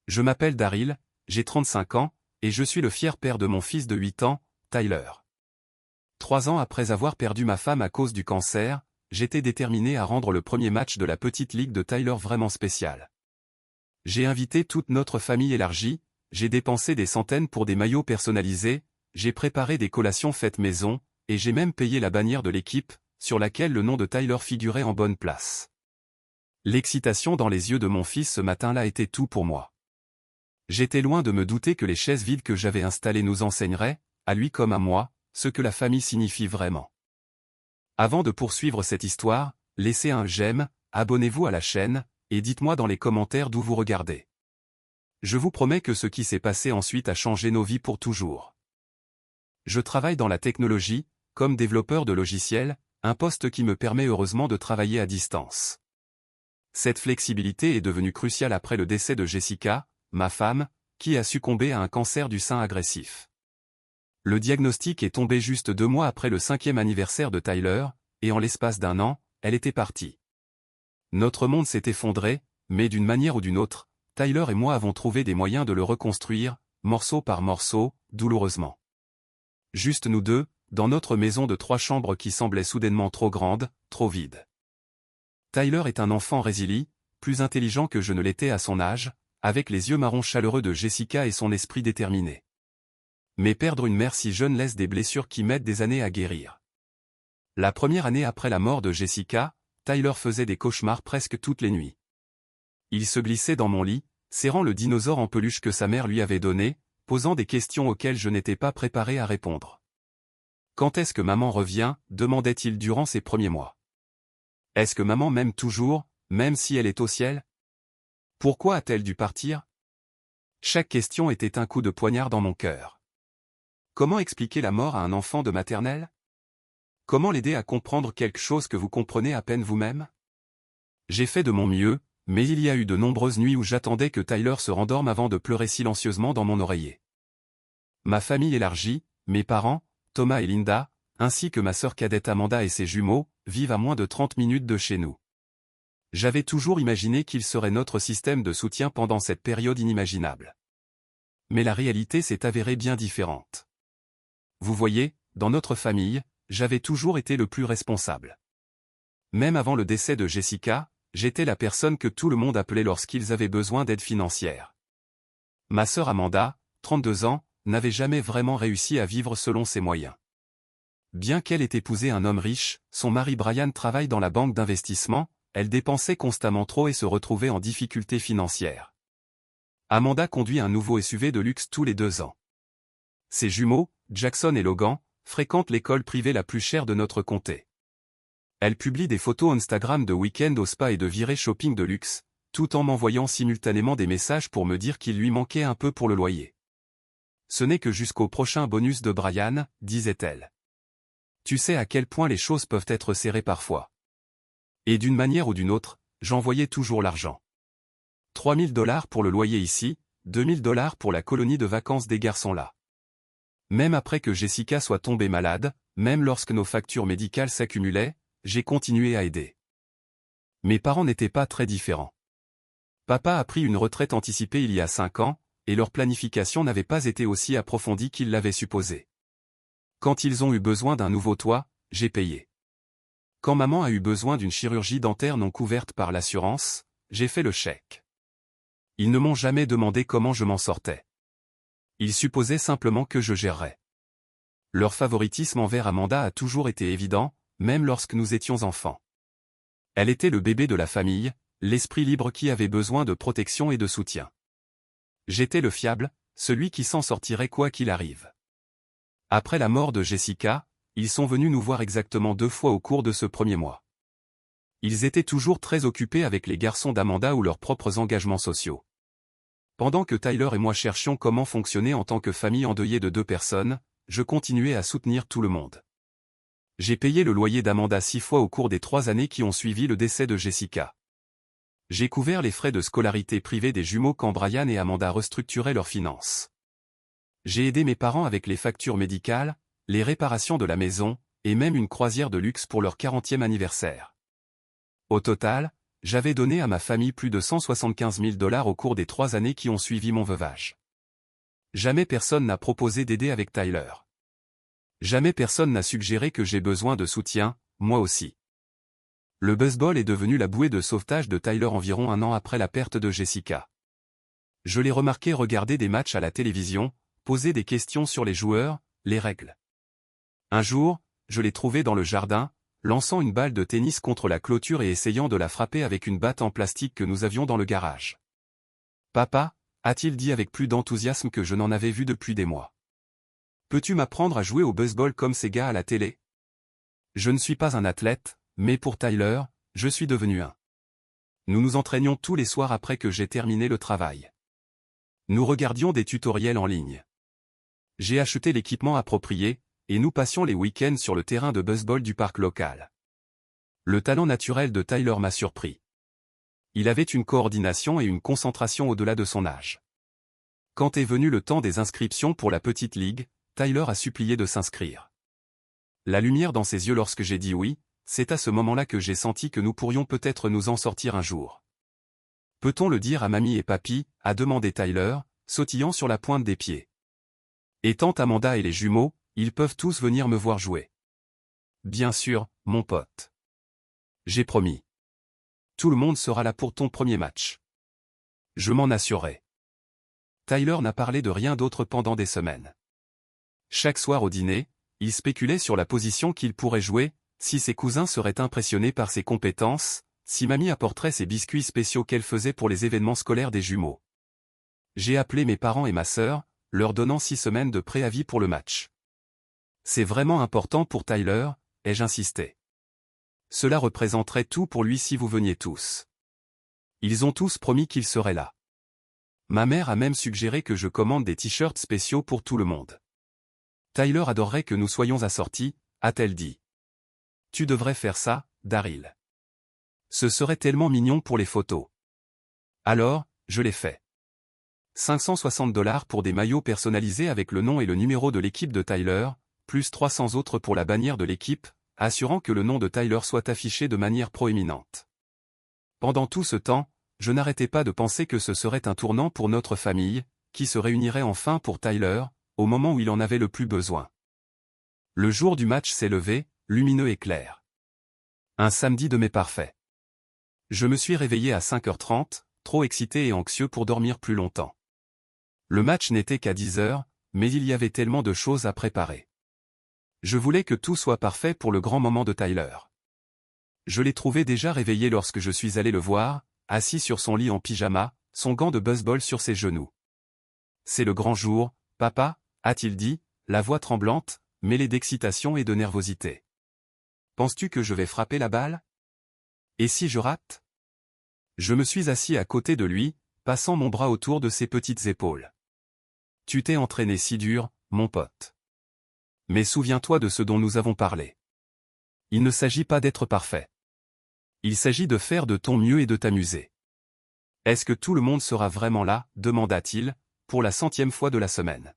Je m'appelle Daryl, j'ai 35 ans, et je suis le fier père de mon fils de 8 ans, Tyler. 3 ans après avoir perdu ma femme à cause du cancer, j'étais déterminé à rendre le premier match de la petite ligue de Tyler vraiment spécial. J'ai invité toute notre famille élargie, j'ai dépensé des centaines pour des maillots personnalisés, j'ai préparé des collations faites maison, et j'ai même payé la bannière de l'équipe, sur laquelle le nom de Tyler figurait en bonne place. L'excitation dans les yeux de mon fils ce matin-là était tout pour moi. J'étais loin de me douter que les chaises vides que j'avais installées nous enseigneraient, à lui comme à moi, ce que la famille signifie vraiment. Avant de poursuivre cette histoire, laissez un j'aime, abonnez-vous à la chaîne, et dites-moi dans les commentaires d'où vous regardez. Je vous promets que ce qui s'est passé ensuite a changé nos vies pour toujours. Je travaille dans la technologie, comme développeur de logiciels, un poste qui me permet heureusement de travailler à distance. Cette flexibilité est devenue cruciale après le décès de Jessica, ma femme, qui a succombé à un cancer du sein agressif. Le diagnostic est tombé juste 2 mois après le 5e anniversaire de Tyler, et en l'espace d'1 an, elle était partie. Notre monde s'est effondré, mais d'une manière ou d'une autre, Tyler et moi avons trouvé des moyens de le reconstruire, morceau par morceau, douloureusement. Juste nous deux, dans notre maison de 3 chambres qui semblait soudainement trop grande, trop vide. Tyler est un enfant résilient, plus intelligent que je ne l'étais à son âge, avec les yeux marrons chaleureux de Jessica et son esprit déterminé. Mais perdre une mère si jeune laisse des blessures qui mettent des années à guérir. La première année après la mort de Jessica, Tyler faisait des cauchemars presque toutes les nuits. Il se glissait dans mon lit, serrant le dinosaure en peluche que sa mère lui avait donné, posant des questions auxquelles je n'étais pas préparé à répondre. Quand est-ce que maman revient, demandait-il durant ses premiers mois. Est-ce que maman m'aime toujours, même si elle est au ciel? Pourquoi a-t-elle dû partir? Chaque question était un coup de poignard dans mon cœur. Comment expliquer la mort à un enfant de maternelle? Comment l'aider à comprendre quelque chose que vous comprenez à peine vous-même? J'ai fait de mon mieux, mais il y a eu de nombreuses nuits où j'attendais que Tyler se rendorme avant de pleurer silencieusement dans mon oreiller. Ma famille élargie, mes parents, Thomas et Linda, ainsi que ma sœur cadette Amanda et ses jumeaux, vivent à moins de 30 minutes de chez nous. J'avais toujours imaginé qu'ils seraient notre système de soutien pendant cette période inimaginable. Mais la réalité s'est avérée bien différente. Vous voyez, dans notre famille, j'avais toujours été le plus responsable. Même avant le décès de Jessica, j'étais la personne que tout le monde appelait lorsqu'ils avaient besoin d'aide financière. Ma sœur Amanda, 32 ans, n'avait jamais vraiment réussi à vivre selon ses moyens. Bien qu'elle ait épousé un homme riche, son mari Brian travaille dans la banque d'investissement, elle dépensait constamment trop et se retrouvait en difficulté financière. Amanda conduit un nouveau SUV de luxe tous les 2 ans. Ses jumeaux, Jackson et Logan, fréquentent l'école privée la plus chère de notre comté. Elle publie des photos Instagram de week-end au spa et de virées shopping de luxe, tout en m'envoyant simultanément des messages pour me dire qu'il lui manquait un peu pour le loyer. Ce n'est que jusqu'au prochain bonus de Brian, disait-elle. Tu sais à quel point les choses peuvent être serrées parfois. Et d'une manière ou d'une autre, j'envoyais toujours l'argent. 3 000 $ pour le loyer ici, 2 000 $ pour la colonie de vacances des garçons là. Même après que Jessica soit tombée malade, même lorsque nos factures médicales s'accumulaient, j'ai continué à aider. Mes parents n'étaient pas très différents. Papa a pris une retraite anticipée il y a 5 ans, et leur planification n'avait pas été aussi approfondie qu'ils l'avaient supposé. Quand ils ont eu besoin d'un nouveau toit, j'ai payé. Quand maman a eu besoin d'une chirurgie dentaire non couverte par l'assurance, j'ai fait le chèque. Ils ne m'ont jamais demandé comment je m'en sortais. Ils supposaient simplement que je gérerais. Leur favoritisme envers Amanda a toujours été évident, même lorsque nous étions enfants. Elle était le bébé de la famille, l'esprit libre qui avait besoin de protection et de soutien. J'étais le fiable, celui qui s'en sortirait quoi qu'il arrive. Après la mort de Jessica, ils sont venus nous voir exactement 2 fois au cours de ce premier mois. Ils étaient toujours très occupés avec les garçons d'Amanda ou leurs propres engagements sociaux. Pendant que Tyler et moi cherchions comment fonctionner en tant que famille endeuillée de 2 personnes, je continuais à soutenir tout le monde. J'ai payé le loyer d'Amanda 6 fois au cours des 3 années qui ont suivi le décès de Jessica. J'ai couvert les frais de scolarité privée des jumeaux quand Brian et Amanda restructuraient leurs finances. J'ai aidé mes parents avec les factures médicales, les réparations de la maison, et même une croisière de luxe pour leur 40e anniversaire. Au total, j'avais donné à ma famille plus de 175 000 $ au cours des 3 années qui ont suivi mon veuvage. Jamais personne n'a proposé d'aider avec Tyler. Jamais personne n'a suggéré que j'ai besoin de soutien, moi aussi. Le baseball est devenu la bouée de sauvetage de Tyler environ 1 an après la perte de Jessica. Je l'ai remarqué regarder des matchs à la télévision, poser des questions sur les joueurs, les règles. Un jour, je l'ai trouvé dans le jardin, lançant une balle de tennis contre la clôture et essayant de la frapper avec une batte en plastique que nous avions dans le garage. « Papa » a-t-il dit avec plus d'enthousiasme que je n'en avais vu depuis des mois. « Peux-tu m'apprendre à jouer au baseball comme ces gars à la télé ? Je ne suis pas un athlète, mais pour Tyler, je suis devenu un. Nous nous entraînions tous les soirs après que j'ai terminé le travail. Nous regardions des tutoriels en ligne. J'ai acheté l'équipement approprié, et nous passions les week-ends sur le terrain de baseball du parc local. Le talent naturel de Tyler m'a surpris. Il avait une coordination et une concentration au-delà de son âge. Quand est venu le temps des inscriptions pour la petite ligue, Tyler a supplié de s'inscrire. La lumière dans ses yeux lorsque j'ai dit oui, c'est à ce moment-là que j'ai senti que nous pourrions peut-être nous en sortir un jour. Peut-on le dire à mamie et papy, a demandé Tyler, sautillant sur la pointe des pieds. Et tante Amanda et les jumeaux, ils peuvent tous venir me voir jouer. Bien sûr, mon pote. J'ai promis. Tout le monde sera là pour ton premier match. Je m'en assurerai. Tyler n'a parlé de rien d'autre pendant des semaines. Chaque soir au dîner, il spéculait sur la position qu'il pourrait jouer, si ses cousins seraient impressionnés par ses compétences, si mamie apporterait ses biscuits spéciaux qu'elle faisait pour les événements scolaires des jumeaux. J'ai appelé mes parents et ma sœur, leur donnant 6 semaines de préavis pour le match. C'est vraiment important pour Tyler, ai-je insisté. Cela représenterait tout pour lui si vous veniez tous. Ils ont tous promis qu'ils seraient là. Ma mère a même suggéré que je commande des t-shirts spéciaux pour tout le monde. Tyler adorerait que nous soyons assortis, a-t-elle dit. Tu devrais faire ça, Daryl. Ce serait tellement mignon pour les photos. Alors, je l'ai fait. 560 $ pour des maillots personnalisés avec le nom et le numéro de l'équipe de Tyler, plus 300 autres pour la bannière de l'équipe, assurant que le nom de Tyler soit affiché de manière proéminente. Pendant tout ce temps, je n'arrêtais pas de penser que ce serait un tournant pour notre famille, qui se réunirait enfin pour Tyler, au moment où il en avait le plus besoin. Le jour du match s'est levé, lumineux et clair. Un samedi de mai parfait. Je me suis réveillé à 5h30, trop excité et anxieux pour dormir plus longtemps. Le match n'était qu'à 10h, mais il y avait tellement de choses à préparer. Je voulais que tout soit parfait pour le grand moment de Tyler. Je l'ai trouvé déjà réveillé lorsque je suis allé le voir, assis sur son lit en pyjama, son gant de baseball sur ses genoux. « C'est le grand jour, papa » a-t-il dit, la voix tremblante, mêlée d'excitation et de nervosité. « Penses-tu que je vais frapper la balle? Et si je rate ?» Je me suis assis à côté de lui, passant mon bras autour de ses petites épaules. « Tu t'es entraîné si dur, mon pote. Mais souviens-toi de ce dont nous avons parlé. Il ne s'agit pas d'être parfait. Il s'agit de faire de ton mieux et de t'amuser. Est-ce que tout le monde sera vraiment là, demanda-t-il, pour la 100e fois de la semaine.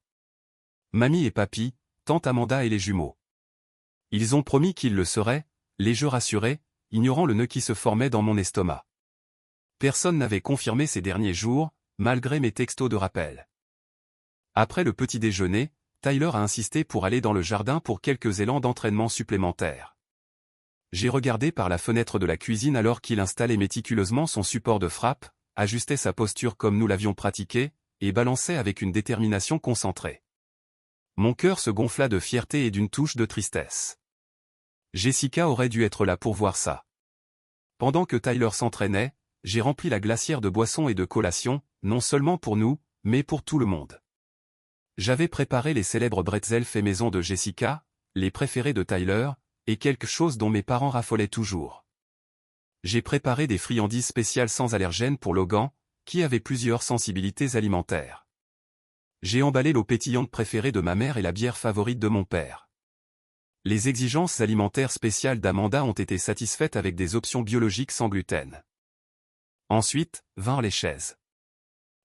Mamie et papy, tante Amanda et les jumeaux. Ils ont promis qu'ils le seraient, les je rassurais, ignorant le nœud qui se formait dans mon estomac. Personne n'avait confirmé ces derniers jours, malgré mes textos de rappel. Après le petit déjeuner, Tyler a insisté pour aller dans le jardin pour quelques élans d'entraînement supplémentaires. J'ai regardé par la fenêtre de la cuisine alors qu'il installait méticuleusement son support de frappe, ajustait sa posture comme nous l'avions pratiqué, et balançait avec une détermination concentrée. Mon cœur se gonfla de fierté et d'une touche de tristesse. Jessica aurait dû être là pour voir ça. Pendant que Tyler s'entraînait, j'ai rempli la glacière de boissons et de collations, non seulement pour nous, mais pour tout le monde. J'avais préparé les célèbres bretzels faits maison de Jessica, les préférés de Tyler, et quelque chose dont mes parents raffolaient toujours. J'ai préparé des friandises spéciales sans allergènes pour Logan, qui avait plusieurs sensibilités alimentaires. J'ai emballé l'eau pétillante préférée de ma mère et la bière favorite de mon père. Les exigences alimentaires spéciales d'Amanda ont été satisfaites avec des options biologiques sans gluten. Ensuite, vinrent les chaises.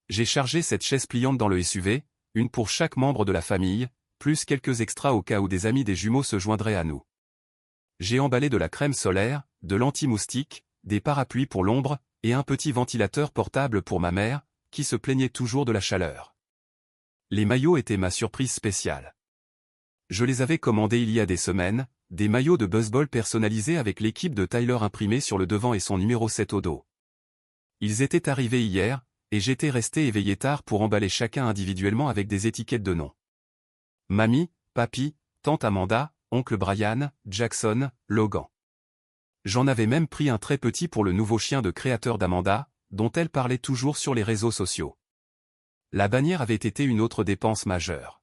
J'ai chargé cette chaise pliante dans le SUV, une pour chaque membre de la famille, plus quelques extras au cas où des amis des jumeaux se joindraient à nous. J'ai emballé de la crème solaire, de l'anti-moustique, des parapluies pour l'ombre, et un petit ventilateur portable pour ma mère, qui se plaignait toujours de la chaleur. Les maillots étaient ma surprise spéciale. Je les avais commandés il y a des semaines, des maillots de baseball personnalisés avec l'équipe de Tyler imprimés sur le devant et son numéro 7 au dos. Ils étaient arrivés hier, et j'étais resté éveillé tard pour emballer chacun individuellement avec des étiquettes de nom. Mamie, papy, tante Amanda, oncle Brian, Jackson, Logan. J'en avais même pris un très petit pour le nouveau chien de créateur d'Amanda, dont elle parlait toujours sur les réseaux sociaux. La bannière avait été une autre dépense majeure.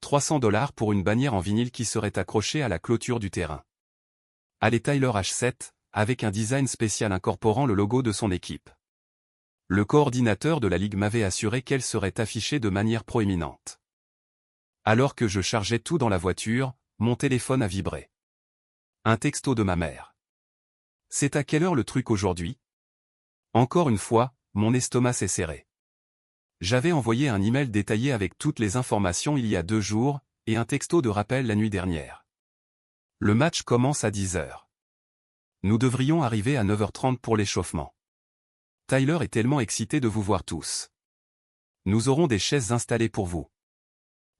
300$ pour une bannière en vinyle qui serait accrochée à la clôture du terrain. Allez Tyler H7, avec un design spécial incorporant le logo de son équipe. Le coordinateur de la ligue m'avait assuré qu'elle serait affichée de manière proéminente. Alors que je chargeais tout dans la voiture, mon téléphone a vibré. Un texto de ma mère. C'est à quelle heure le truc aujourd'hui? Encore une fois, mon estomac s'est serré. J'avais envoyé un email détaillé avec toutes les informations il y a 2 jours, et un texto de rappel la nuit dernière. Le match commence à 10h. Nous devrions arriver à 9h30 pour l'échauffement. Tyler est tellement excité de vous voir tous. Nous aurons des chaises installées pour vous.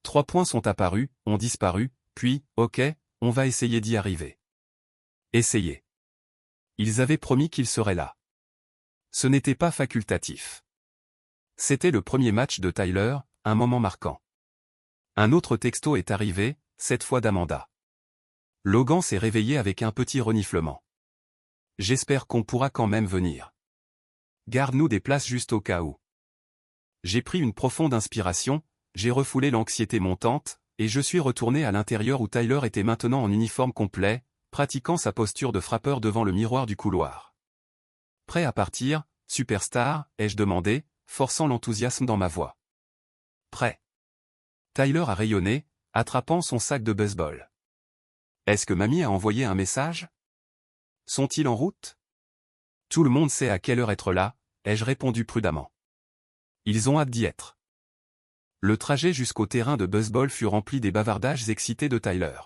3 points sont apparus, ont disparu, puis, ok, on va essayer d'y arriver. Essayez. Ils avaient promis qu'ils seraient là. Ce n'était pas facultatif. C'était le premier match de Tyler, un moment marquant. Un autre texto est arrivé, cette fois d'Amanda. Logan s'est réveillé avec un petit reniflement. J'espère qu'on pourra quand même venir. Garde-nous des places juste au cas où. J'ai pris une profonde inspiration, j'ai refoulé l'anxiété montante, et je suis retourné à l'intérieur où Tyler était maintenant en uniforme complet, pratiquant sa posture de frappeur devant le miroir du couloir. Prêt à partir, superstar, ai-je demandé, forçant l'enthousiasme dans ma voix. Prêt. Tyler a rayonné, attrapant son sac de baseball. Est-ce que mamie a envoyé un message? Sont-ils en route? Tout le monde sait à quelle heure être là, ai-je répondu prudemment. Ils ont hâte d'y être. Le trajet jusqu'au terrain de baseball fut rempli des bavardages excités de Tyler.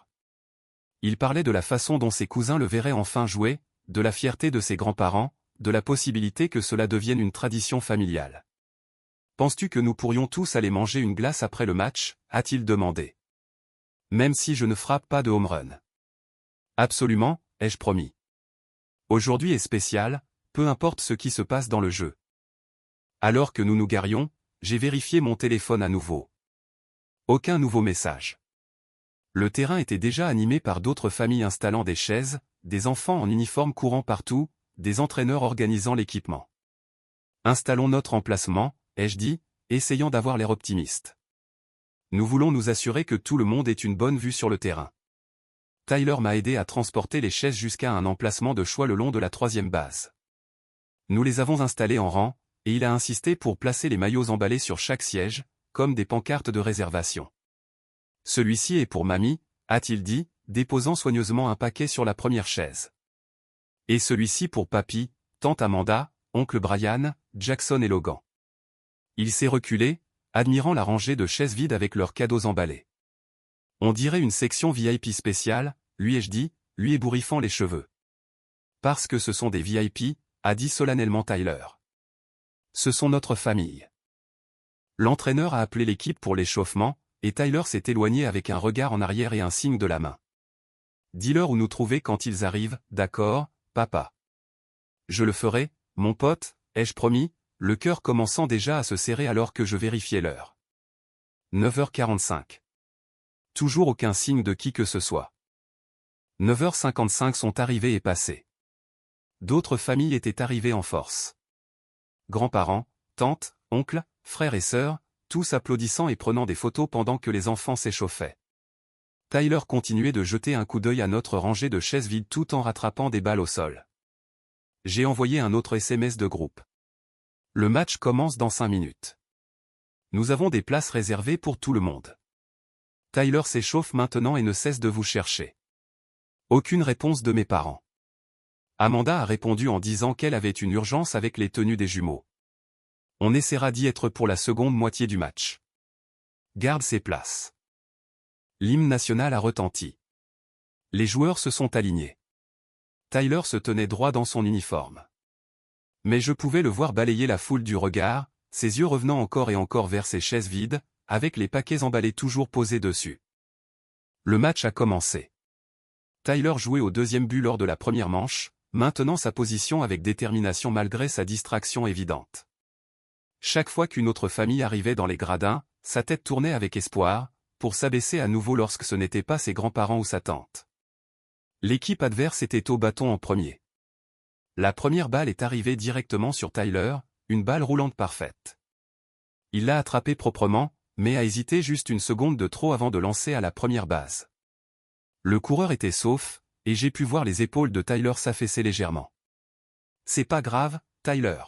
Il parlait de la façon dont ses cousins le verraient enfin jouer, de la fierté de ses grands-parents, de la possibilité que cela devienne une tradition familiale. Penses-tu que nous pourrions tous aller manger une glace après le match, a-t-il demandé. Même si je ne frappe pas de home run. Absolument, ai-je promis. Aujourd'hui est spécial, peu importe ce qui se passe dans le jeu. Alors que nous nous garions, j'ai vérifié mon téléphone à nouveau. Aucun nouveau message. Le terrain était déjà animé par d'autres familles installant des chaises, des enfants en uniforme courant partout, des entraîneurs organisant l'équipement. Installons notre emplacement, ai-je dit, essayant d'avoir l'air optimiste. Nous voulons nous assurer que tout le monde ait une bonne vue sur le terrain. Tyler m'a aidé à transporter les chaises jusqu'à un emplacement de choix le long de la 3e base. Nous les avons installées en rang, et il a insisté pour placer les maillots emballés sur chaque siège, comme des pancartes de réservation. Celui-ci est pour mamie, a-t-il dit, déposant soigneusement un paquet sur la première chaise. Et celui-ci pour papy, tante Amanda, oncle Brian, Jackson et Logan. Il s'est reculé, admirant la rangée de chaises vides avec leurs cadeaux emballés. On dirait une section VIP spéciale, lui ai-je dit, lui ébouriffant les cheveux. Parce que ce sont des VIP, a dit solennellement Tyler. Ce sont notre famille. L'entraîneur a appelé l'équipe pour l'échauffement, et Tyler s'est éloigné avec un regard en arrière et un signe de la main. Dis-leur où nous trouver quand ils arrivent, d'accord, papa. Je le ferai, mon pote, ai-je promis, le cœur commençant déjà à se serrer alors que je vérifiais l'heure. 9h45. Toujours aucun signe de qui que ce soit. 9h55 sont arrivés et passés. D'autres familles étaient arrivées en force. Grands-parents, tantes, oncles, frères et sœurs, tous applaudissant et prenant des photos pendant que les enfants s'échauffaient. Tyler continuait de jeter un coup d'œil à notre rangée de chaises vides tout en rattrapant des balles au sol. J'ai envoyé un autre SMS de groupe. Le match commence dans 5 minutes. Nous avons des places réservées pour tout le monde. Tyler s'échauffe maintenant et ne cesse de vous chercher. Aucune réponse de mes parents. Amanda a répondu en disant qu'elle avait une urgence avec les tenues des jumeaux. On essaiera d'y être pour la seconde moitié du match. Garde ses places. L'hymne national a retenti. Les joueurs se sont alignés. Tyler se tenait droit dans son uniforme. Mais je pouvais le voir balayer la foule du regard, ses yeux revenant encore et encore vers ses chaises vides, avec les paquets emballés toujours posés dessus. Le match a commencé. Tyler jouait au deuxième but lors de la première manche, maintenant sa position avec détermination malgré sa distraction évidente. Chaque fois qu'une autre famille arrivait dans les gradins, sa tête tournait avec espoir, pour s'abaisser à nouveau lorsque ce n'était pas ses grands-parents ou sa tante. L'équipe adverse était au bâton en premier. La première balle est arrivée directement sur Tyler, une balle roulante parfaite. Il l'a attrapée proprement, mais a hésité juste une seconde de trop avant de lancer à la première base. Le coureur était sauf, et j'ai pu voir les épaules de Tyler s'affaisser légèrement. « C'est pas grave, Tyler. »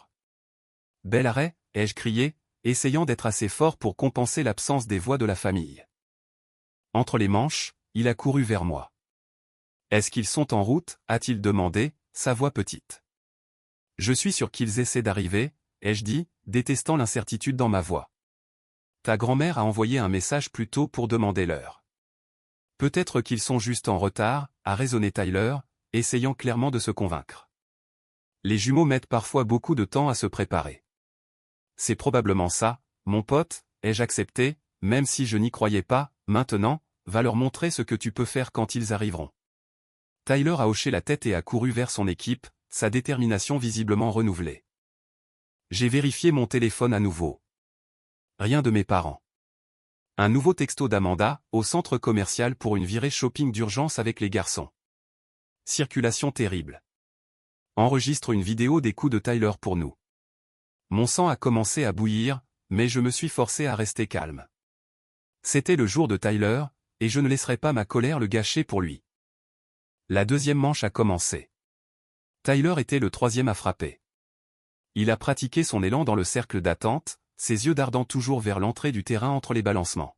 « Bel arrêt !» ai-je crié, essayant d'être assez fort pour compenser l'absence des voix de la famille. Entre les manches, il a couru vers moi. « Est-ce qu'ils sont en route ?» a-t-il demandé, sa voix petite. « Je suis sûr qu'ils essaient d'arriver, » ai-je dit, détestant l'incertitude dans ma voix. « Ta grand-mère a envoyé un message plus tôt pour demander l'heure. »« Peut-être qu'ils sont juste en retard, » a raisonné Tyler, essayant clairement de se convaincre. Les jumeaux mettent parfois beaucoup de temps à se préparer. « C'est probablement ça, mon pote, » ai-je accepté, même si je n'y croyais pas. « Maintenant, va leur montrer ce que tu peux faire quand ils arriveront. » Tyler a hoché la tête et a couru vers son équipe, sa détermination visiblement renouvelée. J'ai vérifié mon téléphone à nouveau. Rien de mes parents. Un nouveau texto d'Amanda, au centre commercial pour une virée shopping d'urgence avec les garçons. Circulation terrible. Enregistre une vidéo des coups de Tyler pour nous. Mon sang a commencé à bouillir, mais je me suis forcé à rester calme. C'était le jour de Tyler, et je ne laisserai pas ma colère le gâcher pour lui. La deuxième manche a commencé. Tyler était le troisième à frapper. Il a pratiqué son élan dans le cercle d'attente, ses yeux dardant toujours vers l'entrée du terrain entre les balancements.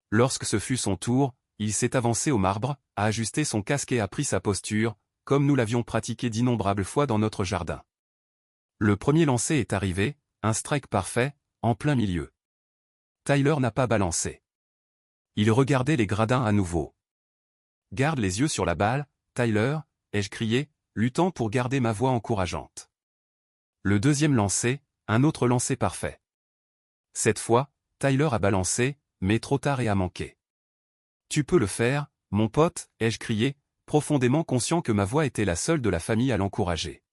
Lorsque ce fut son tour, il s'est avancé au marbre, a ajusté son casque et a pris sa posture, comme nous l'avions pratiqué d'innombrables fois dans notre jardin. Le premier lancer est arrivé, un strike parfait, en plein milieu. Tyler n'a pas balancé. Il regardait les gradins à nouveau. « Garde les yeux sur la balle, Tyler !» ai-je crié, luttant pour garder ma voix encourageante. Le deuxième lancer, un autre lancer parfait. Cette fois, Tyler a balancé, mais trop tard et a manqué. « Tu peux le faire, mon pote !» ai-je crié, profondément conscient que ma voix était la seule de la famille à l'encourager.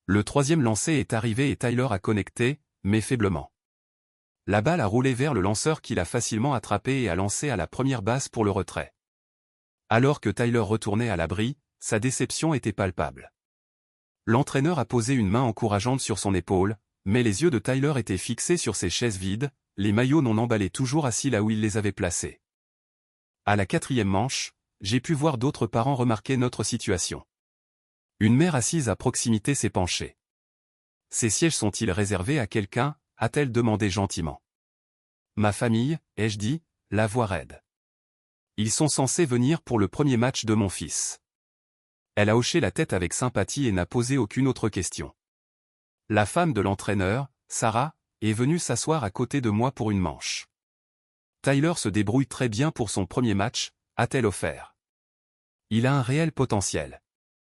Le troisième lancer est arrivé et Tyler a connecté, mais faiblement. La balle a roulé vers le lanceur qui l'a facilement attrapé et a lancé à la première base pour le retrait. Alors que Tyler retournait à l'abri, sa déception était palpable. L'entraîneur a posé une main encourageante sur son épaule, mais les yeux de Tyler étaient fixés sur ses chaises vides, les maillots non emballés toujours assis là où il les avait placés. À la quatrième manche, j'ai pu voir d'autres parents remarquer notre situation. Une mère assise à proximité s'est penchée. « Ces sièges sont-ils réservés à quelqu'un ?» a-t-elle demandé gentiment. « Ma famille, » ai-je dit, la voix raide. « Ils sont censés venir pour le premier match de mon fils. » Elle a hoché la tête avec sympathie et n'a posé aucune autre question. La femme de l'entraîneur, Sarah, est venue s'asseoir à côté de moi pour une manche. « Tyler se débrouille très bien pour son premier match », a-t-elle offert. « Il a un réel potentiel. »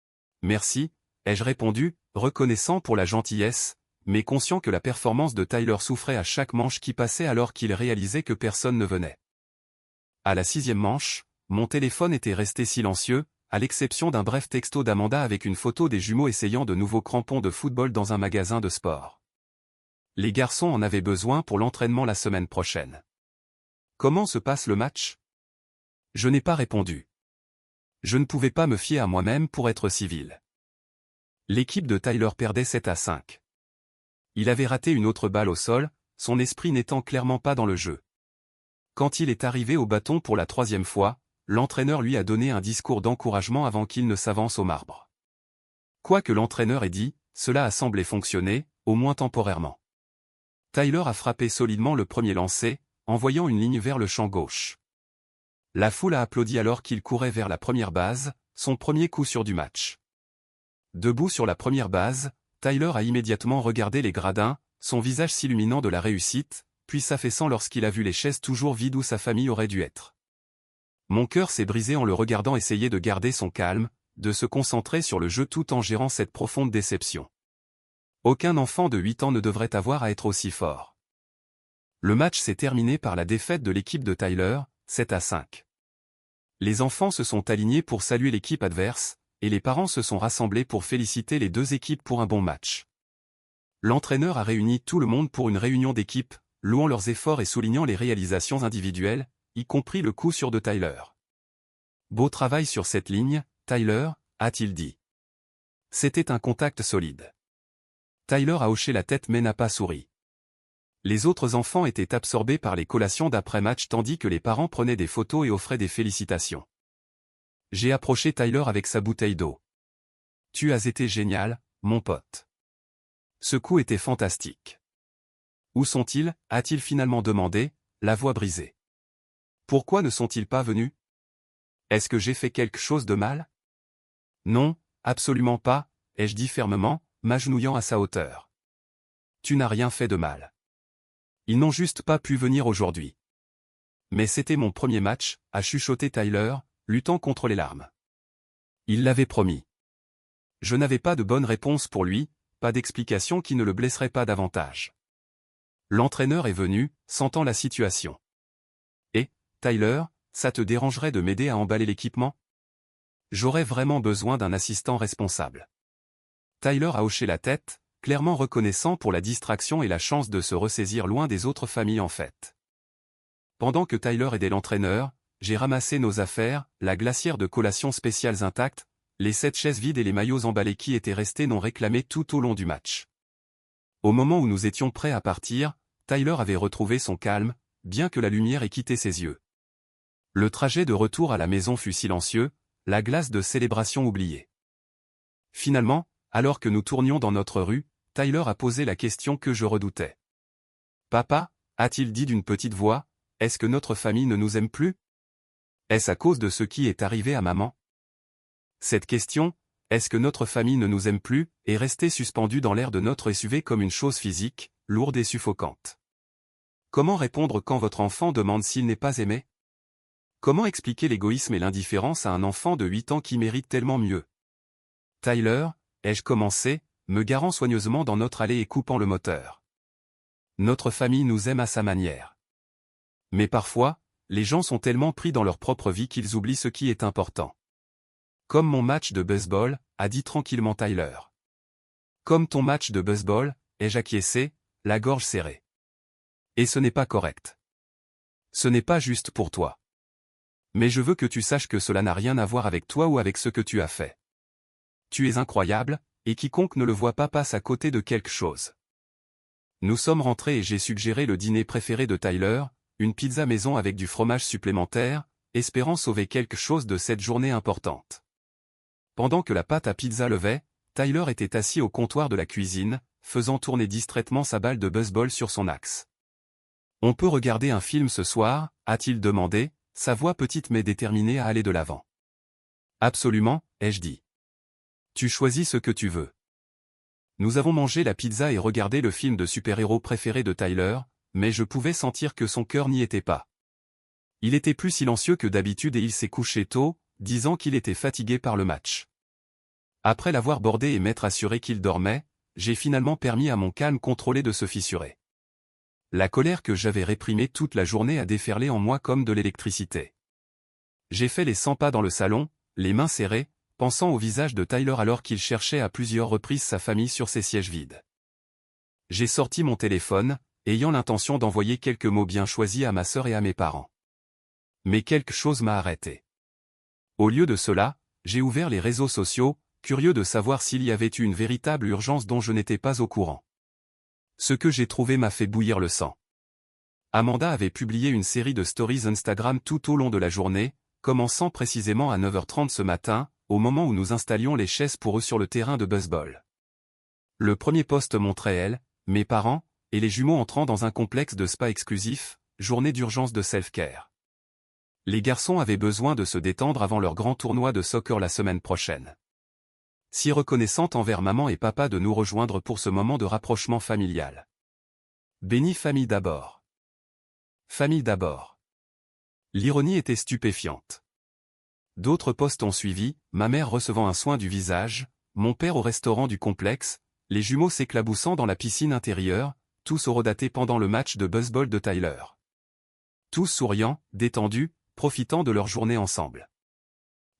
« Merci », ai-je répondu, reconnaissant pour la gentillesse, mais conscient que la performance de Tyler souffrait à chaque manche qui passait alors qu'il réalisait que personne ne venait. À la sixième manche, mon téléphone était resté silencieux, à l'exception d'un bref texto d'Amanda avec une photo des jumeaux essayant de nouveaux crampons de football dans un magasin de sport. Les garçons en avaient besoin pour l'entraînement la semaine prochaine. Comment se passe le match? Je n'ai pas répondu. Je ne pouvais pas me fier à moi-même pour être civil. L'équipe de Tyler perdait 7-5. Il avait raté une autre balle au sol, son esprit n'étant clairement pas dans le jeu. Quand il est arrivé au bâton pour la troisième fois, l'entraîneur lui a donné un discours d'encouragement avant qu'il ne s'avance au marbre. Quoi que l'entraîneur ait dit, cela a semblé fonctionner, au moins temporairement. Tyler a frappé solidement le premier lancer, envoyant une ligne vers le champ gauche. La foule a applaudi alors qu'il courait vers la première base, son premier coup sûr du match. Debout sur la première base, Tyler a immédiatement regardé les gradins, son visage s'illuminant de la réussite, puis s'affaissant lorsqu'il a vu les chaises toujours vides où sa famille aurait dû être. Mon cœur s'est brisé en le regardant essayer de garder son calme, de se concentrer sur le jeu tout en gérant cette profonde déception. Aucun enfant de 8 ans ne devrait avoir à être aussi fort. Le match s'est terminé par la défaite de l'équipe de Tyler, 7-5. Les enfants se sont alignés pour saluer l'équipe adverse, et les parents se sont rassemblés pour féliciter les deux équipes pour un bon match. L'entraîneur a réuni tout le monde pour une réunion d'équipe, louant leurs efforts et soulignant les réalisations individuelles, y compris le coup sûr de Tyler. Beau travail sur cette ligne, Tyler, a-t-il dit. C'était un contact solide. Tyler a hoché la tête mais n'a pas souri. Les autres enfants étaient absorbés par les collations d'après-match tandis que les parents prenaient des photos et offraient des félicitations. J'ai approché Tyler avec sa bouteille d'eau. Tu as été génial, mon pote. Ce coup était fantastique. Où sont-ils, a-t-il finalement demandé, la voix brisée. Pourquoi ne sont-ils pas venus? Est-ce que j'ai fait quelque chose de mal? Non, absolument pas, ai-je dit fermement, m'agenouillant à sa hauteur. Tu n'as rien fait de mal. Ils n'ont juste pas pu venir aujourd'hui. Mais c'était mon premier match, a chuchoté Tyler, luttant contre les larmes. Il l'avait promis. Je n'avais pas de bonne réponse pour lui, pas d'explication qui ne le blesserait pas davantage. L'entraîneur est venu, sentant la situation. Et, Tyler, ça te dérangerait de m'aider à emballer l'équipement? J'aurais vraiment besoin d'un assistant responsable. Tyler a hoché la tête, clairement reconnaissant pour la distraction et la chance de se ressaisir loin des autres familles en fête. Pendant que Tyler aidait l'entraîneur, j'ai ramassé nos affaires, la glacière de collations spéciales intacte, les 7 chaises vides et les maillots emballés qui étaient restés non réclamés tout au long du match. Au moment où nous étions prêts à partir, Tyler avait retrouvé son calme, bien que la lumière ait quitté ses yeux. Le trajet de retour à la maison fut silencieux, la glace de célébration oubliée. Finalement, alors que nous tournions dans notre rue, Tyler a posé la question que je redoutais. « Papa, a-t-il dit d'une petite voix, est-ce que notre famille ne nous aime plus? Est-ce à cause de ce qui est arrivé à maman? » Cette question, est-ce que notre famille ne nous aime plus, est restée suspendue dans l'air de notre SUV comme une chose physique, lourde et suffocante. Comment répondre quand votre enfant demande s'il n'est pas aimé? Comment expliquer l'égoïsme et l'indifférence à un enfant de 8 ans qui mérite tellement mieux? Tyler, ai-je commencé, me garant soigneusement dans notre allée et coupant le moteur. Notre famille nous aime à sa manière. Mais parfois, les gens sont tellement pris dans leur propre vie qu'ils oublient ce qui est important. Comme mon match de baseball, a dit tranquillement Tyler. Comme ton match de baseball, ai-je acquiescé, la gorge serrée. Et ce n'est pas correct. Ce n'est pas juste pour toi. Mais je veux que tu saches que cela n'a rien à voir avec toi ou avec ce que tu as fait. Tu es incroyable, et quiconque ne le voit pas passe à côté de quelque chose. Nous sommes rentrés et j'ai suggéré le dîner préféré de Tyler, une pizza maison avec du fromage supplémentaire, espérant sauver quelque chose de cette journée importante. Pendant que la pâte à pizza levait, Tyler était assis au comptoir de la cuisine, faisant tourner distraitement sa balle de baseball sur son axe. « On peut regarder un film ce soir ?» a-t-il demandé, sa voix petite mais déterminée à aller de l'avant. « Absolument, ai-je dit. Tu choisis ce que tu veux. » Nous avons mangé la pizza et regardé le film de super-héros préféré de Tyler, mais je pouvais sentir que son cœur n'y était pas. Il était plus silencieux que d'habitude et il s'est couché tôt, disant qu'il était fatigué par le match. Après l'avoir bordé et m'être assuré qu'il dormait, j'ai finalement permis à mon calme contrôlé de se fissurer. La colère que j'avais réprimée toute la journée a déferlé en moi comme de l'électricité. J'ai fait les 100 pas dans le salon, les mains serrées, pensant au visage de Tyler alors qu'il cherchait à plusieurs reprises sa famille sur ses sièges vides. J'ai sorti mon téléphone, ayant l'intention d'envoyer quelques mots bien choisis à ma sœur et à mes parents. Mais quelque chose m'a arrêté. Au lieu de cela, j'ai ouvert les réseaux sociaux, curieux de savoir s'il y avait eu une véritable urgence dont je n'étais pas au courant. Ce que j'ai trouvé m'a fait bouillir le sang. Amanda avait publié une série de stories Instagram tout au long de la journée, commençant précisément à 9h30 ce matin, au moment où nous installions les chaises pour eux sur le terrain de baseball. Le premier post montrait elle, mes parents, et les jumeaux entrant dans un complexe de spa exclusif, journée d'urgence de self-care. Les garçons avaient besoin de se détendre avant leur grand tournoi de soccer la semaine prochaine. Si reconnaissante envers maman et papa de nous rejoindre pour ce moment de rapprochement familial. Bénie famille d'abord. Famille d'abord. L'ironie était stupéfiante. D'autres postes ont suivi, ma mère recevant un soin du visage, mon père au restaurant du complexe, les jumeaux s'éclaboussant dans la piscine intérieure, tous horodatés pendant le match de baseball de Tyler. Tous souriants, détendus, profitant de leur journée ensemble.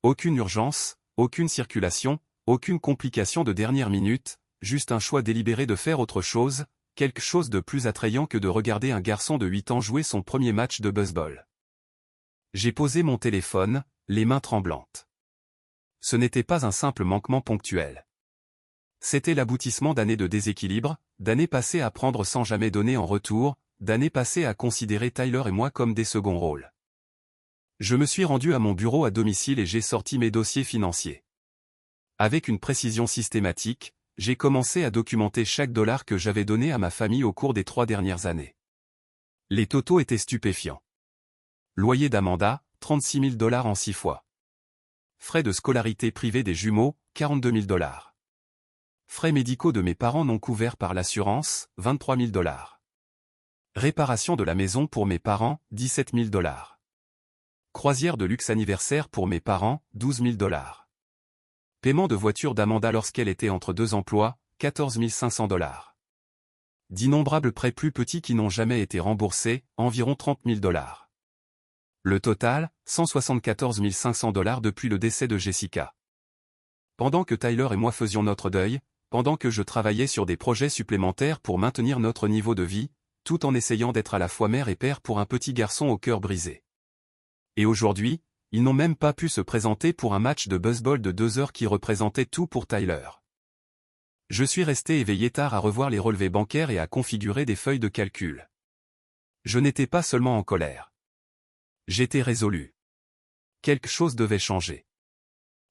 Aucune urgence, aucune circulation, aucune complication de dernière minute, juste un choix délibéré de faire autre chose, quelque chose de plus attrayant que de regarder un garçon de 8 ans jouer son premier match de baseball. J'ai posé mon téléphone, les mains tremblantes. Ce n'était pas un simple manquement ponctuel. C'était l'aboutissement d'années de déséquilibre, d'années passées à prendre sans jamais donner en retour, d'années passées à considérer Tyler et moi comme des seconds rôles. Je me suis rendu à mon bureau à domicile et j'ai sorti mes dossiers financiers. Avec une précision systématique, j'ai commencé à documenter chaque dollar que j'avais donné à ma famille au cours des 3 dernières années. Les totaux étaient stupéfiants. Loyer d'Amanda, 36 000 $ en 6 fois. Frais de scolarité privée des jumeaux, 42 000 $. Frais médicaux de mes parents non couverts par l'assurance, 23 000 $. Réparation de la maison pour mes parents, 17 000 $. Croisière de luxe anniversaire pour mes parents, 12 000 $. Paiement de voiture d'Amanda lorsqu'elle était entre 2 emplois, 14 500 $. D'innombrables prêts plus petits qui n'ont jamais été remboursés, environ 30 000 $. Le total, 174 500 $ depuis le décès de Jessica. Pendant que Tyler et moi faisions notre deuil, pendant que je travaillais sur des projets supplémentaires pour maintenir notre niveau de vie, tout en essayant d'être à la fois mère et père pour un petit garçon au cœur brisé. Et aujourd'hui, ils n'ont même pas pu se présenter pour un match de baseball de 2 heures qui représentait tout pour Tyler. Je suis resté éveillé tard à revoir les relevés bancaires et à configurer des feuilles de calcul. Je n'étais pas seulement en colère. J'étais résolu. Quelque chose devait changer.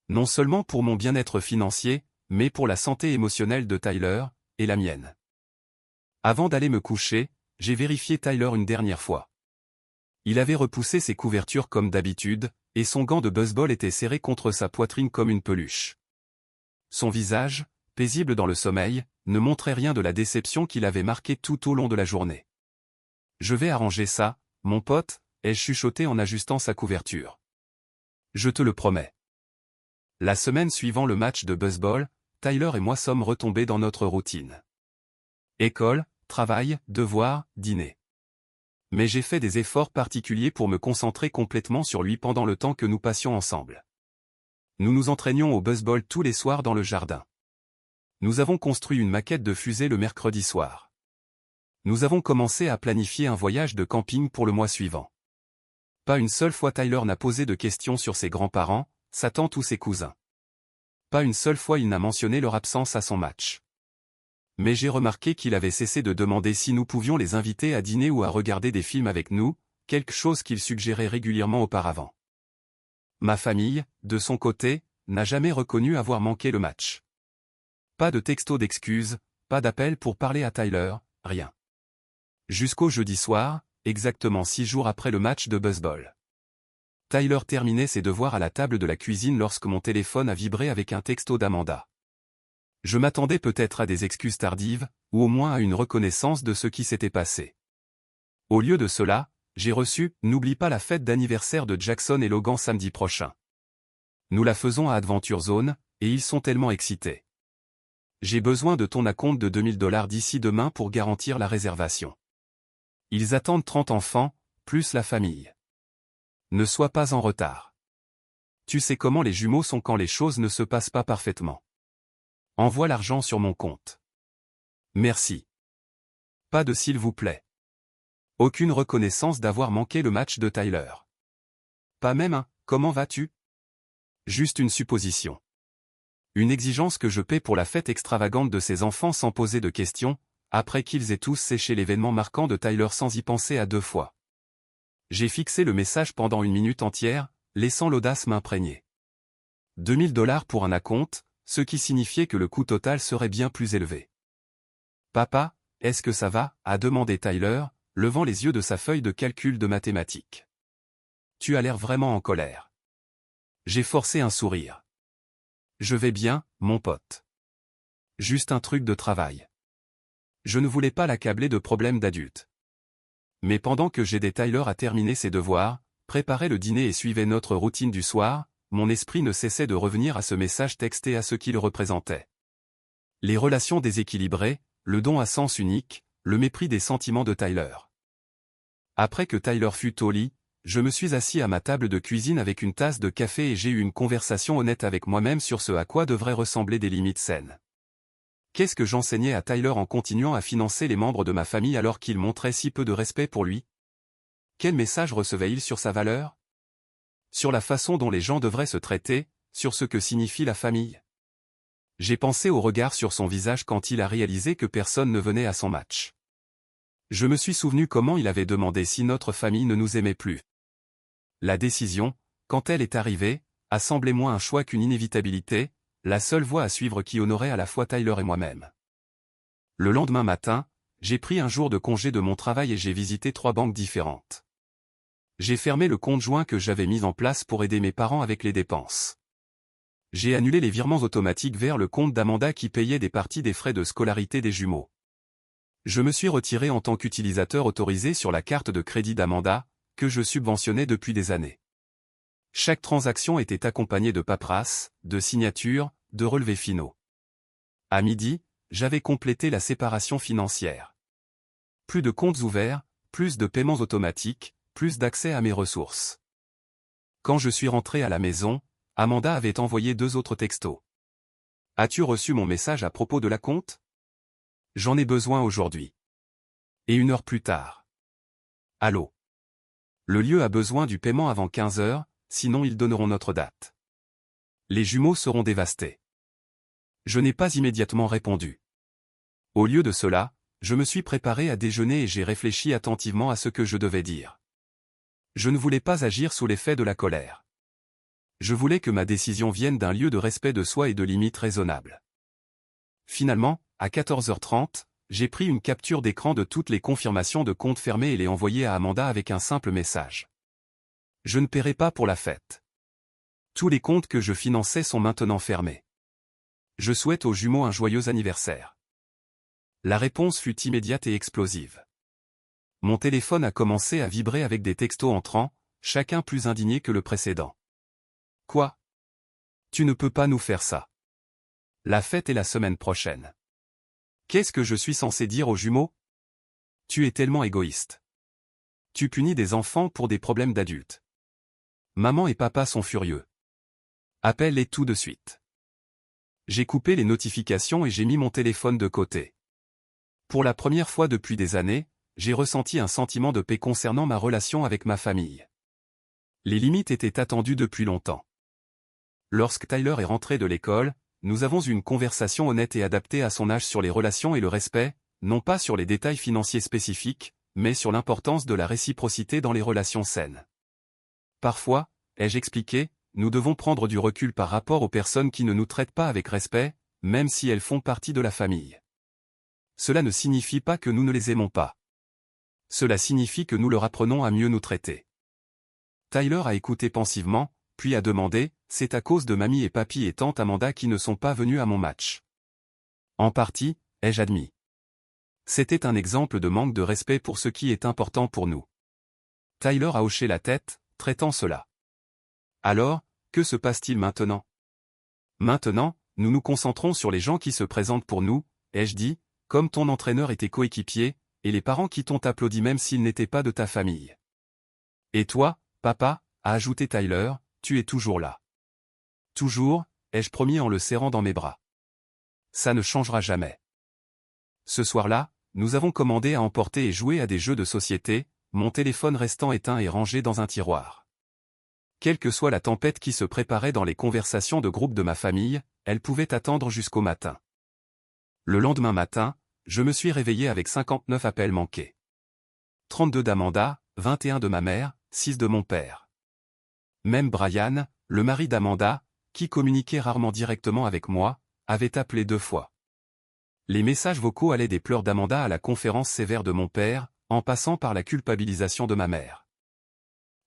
Non seulement pour mon bien-être financier, mais pour la santé émotionnelle de Tyler, et la mienne. Avant d'aller me coucher, j'ai vérifié Tyler une dernière fois. Il avait repoussé ses couvertures comme d'habitude, et son gant de baseball était serré contre sa poitrine comme une peluche. Son visage, paisible dans le sommeil, ne montrait rien de la déception qu'il avait marquée tout au long de la journée. « Je vais arranger ça, mon pote », ai-je chuchoté en ajustant sa couverture. « Je te le promets. » La semaine suivant le match de baseball, Tyler et moi sommes retombés dans notre routine. École, travail, devoirs, dîner. Mais j'ai fait des efforts particuliers pour me concentrer complètement sur lui pendant le temps que nous passions ensemble. Nous nous entraînions au baseball tous les soirs dans le jardin. Nous avons construit une maquette de fusée le mercredi soir. Nous avons commencé à planifier un voyage de camping pour le mois suivant. Pas une seule fois Tyler n'a posé de questions sur ses grands-parents, sa tante ou ses cousins. Pas une seule fois il n'a mentionné leur absence à son match. Mais j'ai remarqué qu'il avait cessé de demander si nous pouvions les inviter à dîner ou à regarder des films avec nous, quelque chose qu'il suggérait régulièrement auparavant. Ma famille, de son côté, n'a jamais reconnu avoir manqué le match. Pas de texto d'excuses, pas d'appel pour parler à Tyler, rien. Jusqu'au jeudi soir, exactement 6 jours après le match de baseball. Tyler terminait ses devoirs à la table de la cuisine lorsque mon téléphone a vibré avec un texto d'Amanda. Je m'attendais peut-être à des excuses tardives, ou au moins à une reconnaissance de ce qui s'était passé. Au lieu de cela, j'ai reçu « N'oublie pas la fête d'anniversaire de Jackson et Logan samedi prochain. Nous la faisons à Adventure Zone, et ils sont tellement excités. J'ai besoin de ton acompte de 2 000 $ d'ici demain pour garantir la réservation. Ils attendent 30 enfants, plus la famille. Ne sois pas en retard. Tu sais comment les jumeaux sont quand les choses ne se passent pas parfaitement. Envoie l'argent sur mon compte. Merci. Pas de s'il vous plaît. Aucune reconnaissance d'avoir manqué le match de Tyler. Pas même un « comment vas-tu » Juste une supposition. Une exigence que je paie pour la fête extravagante de ses enfants sans poser de questions, après qu'ils aient tous séché l'événement marquant de Tyler sans y penser à 2 fois. J'ai fixé le message pendant 1 minute entière, laissant l'audace m'imprégner. 2 000 $ pour un acompte, ce qui signifiait que le coût total serait bien plus élevé. « Papa, est-ce que ça va » a demandé Tyler, levant les yeux de sa feuille de calcul de mathématiques. « Tu as l'air vraiment en colère. » J'ai forcé un sourire. « Je vais bien, mon pote. Juste un truc de travail. » Je ne voulais pas l'accabler de problèmes d'adulte. Mais pendant que j'aidais Tyler à terminer ses devoirs, préparait le dîner et suivait notre routine du soir, mon esprit ne cessait de revenir à ce message texté et à ce qu'il représentait. Les relations déséquilibrées, le don à sens unique, le mépris des sentiments de Tyler. Après que Tyler fut au lit, je me suis assis à ma table de cuisine avec une tasse de café et j'ai eu une conversation honnête avec moi-même sur ce à quoi devraient ressembler des limites saines. Qu'est-ce que j'enseignais à Tyler en continuant à financer les membres de ma famille alors qu'il montrait si peu de respect pour lui? Quel message recevait-il sur sa valeur? Sur la façon dont les gens devraient se traiter, sur ce que signifie la famille? J'ai pensé au regard sur son visage quand il a réalisé que personne ne venait à son match. Je me suis souvenu comment il avait demandé si notre famille ne nous aimait plus. La décision, quand elle est arrivée, a semblé moins un choix qu'une inévitabilité, la seule voie à suivre qui honorait à la fois Tyler et moi-même. Le lendemain matin, j'ai pris un jour de congé de mon travail et j'ai visité 3 banques différentes. J'ai fermé le compte joint que j'avais mis en place pour aider mes parents avec les dépenses. J'ai annulé les virements automatiques vers le compte d'Amanda qui payait des parties des frais de scolarité des jumeaux. Je me suis retiré en tant qu'utilisateur autorisé sur la carte de crédit d'Amanda, que je subventionnais depuis des années. Chaque transaction était accompagnée de paperasse, de signatures, de relevés finaux. À midi, j'avais complété la séparation financière. Plus de comptes ouverts, plus de paiements automatiques, plus d'accès à mes ressources. Quand je suis rentré à la maison, Amanda avait envoyé 2 autres textos. « As-tu reçu mon message à propos de la compte? J'en ai besoin aujourd'hui. » Et 1 heure plus tard. « Allô? Le lieu a besoin du paiement avant 15 heures, sinon ils donneront notre date. Les jumeaux seront dévastés. » Je n'ai pas immédiatement répondu. Au lieu de cela, je me suis préparé à déjeuner et j'ai réfléchi attentivement à ce que je devais dire. Je ne voulais pas agir sous l'effet de la colère. Je voulais que ma décision vienne d'un lieu de respect de soi et de limites raisonnables. Finalement, à 14h30, j'ai pris une capture d'écran de toutes les confirmations de comptes fermés et les envoyé à Amanda avec un simple message. Je ne paierai pas pour la fête. Tous les comptes que je finançais sont maintenant fermés. Je souhaite aux jumeaux un joyeux anniversaire. La réponse fut immédiate et explosive. Mon téléphone a commencé à vibrer avec des textos entrants, chacun plus indigné que le précédent. Quoi? Tu ne peux pas nous faire ça. La fête est la semaine prochaine. Qu'est-ce que je suis censé dire aux jumeaux? Tu es tellement égoïste. Tu punis des enfants pour des problèmes d'adultes. Maman et papa sont furieux. Appelle-les tout de suite. J'ai coupé les notifications et j'ai mis mon téléphone de côté. Pour la première fois depuis des années, j'ai ressenti un sentiment de paix concernant ma relation avec ma famille. Les limites étaient attendues depuis longtemps. Lorsque Tyler est rentré de l'école, nous avons eu une conversation honnête et adaptée à son âge sur les relations et le respect, non pas sur les détails financiers spécifiques, mais sur l'importance de la réciprocité dans les relations saines. Parfois, ai-je expliqué, nous devons prendre du recul par rapport aux personnes qui ne nous traitent pas avec respect, même si elles font partie de la famille. Cela ne signifie pas que nous ne les aimons pas. Cela signifie que nous leur apprenons à mieux nous traiter. Tyler a écouté pensivement, puis a demandé, « C'est à cause de mamie et papy et tante Amanda qui ne sont pas venus à mon match. » En partie, ai-je admis. C'était un exemple de manque de respect pour ce qui est important pour nous. Tyler a hoché la tête, traitant cela. Alors, que se passe-t-il maintenant? Maintenant, nous nous concentrons sur les gens qui se présentent pour nous, ai-je dit, comme ton entraîneur et tes coéquipiers, et les parents qui t'ont applaudi même s'ils n'étaient pas de ta famille. Et toi, papa, a ajouté Tyler, tu es toujours là. Toujours, ai-je promis en le serrant dans mes bras. Ça ne changera jamais. Ce soir-là, nous avons commandé à emporter et joué à des jeux de société, mon téléphone restant éteint et rangé dans un tiroir. Quelle que soit la tempête qui se préparait dans les conversations de groupe de ma famille, elle pouvait attendre jusqu'au matin. Le lendemain matin, je me suis réveillé avec 59 appels manqués. 32 d'Amanda, 21 de ma mère, 6 de mon père. Même Brian, le mari d'Amanda, qui communiquait rarement directement avec moi, avait appelé 2 fois. Les messages vocaux allaient des pleurs d'Amanda à la conférence sévère de mon père, en passant par la culpabilisation de ma mère.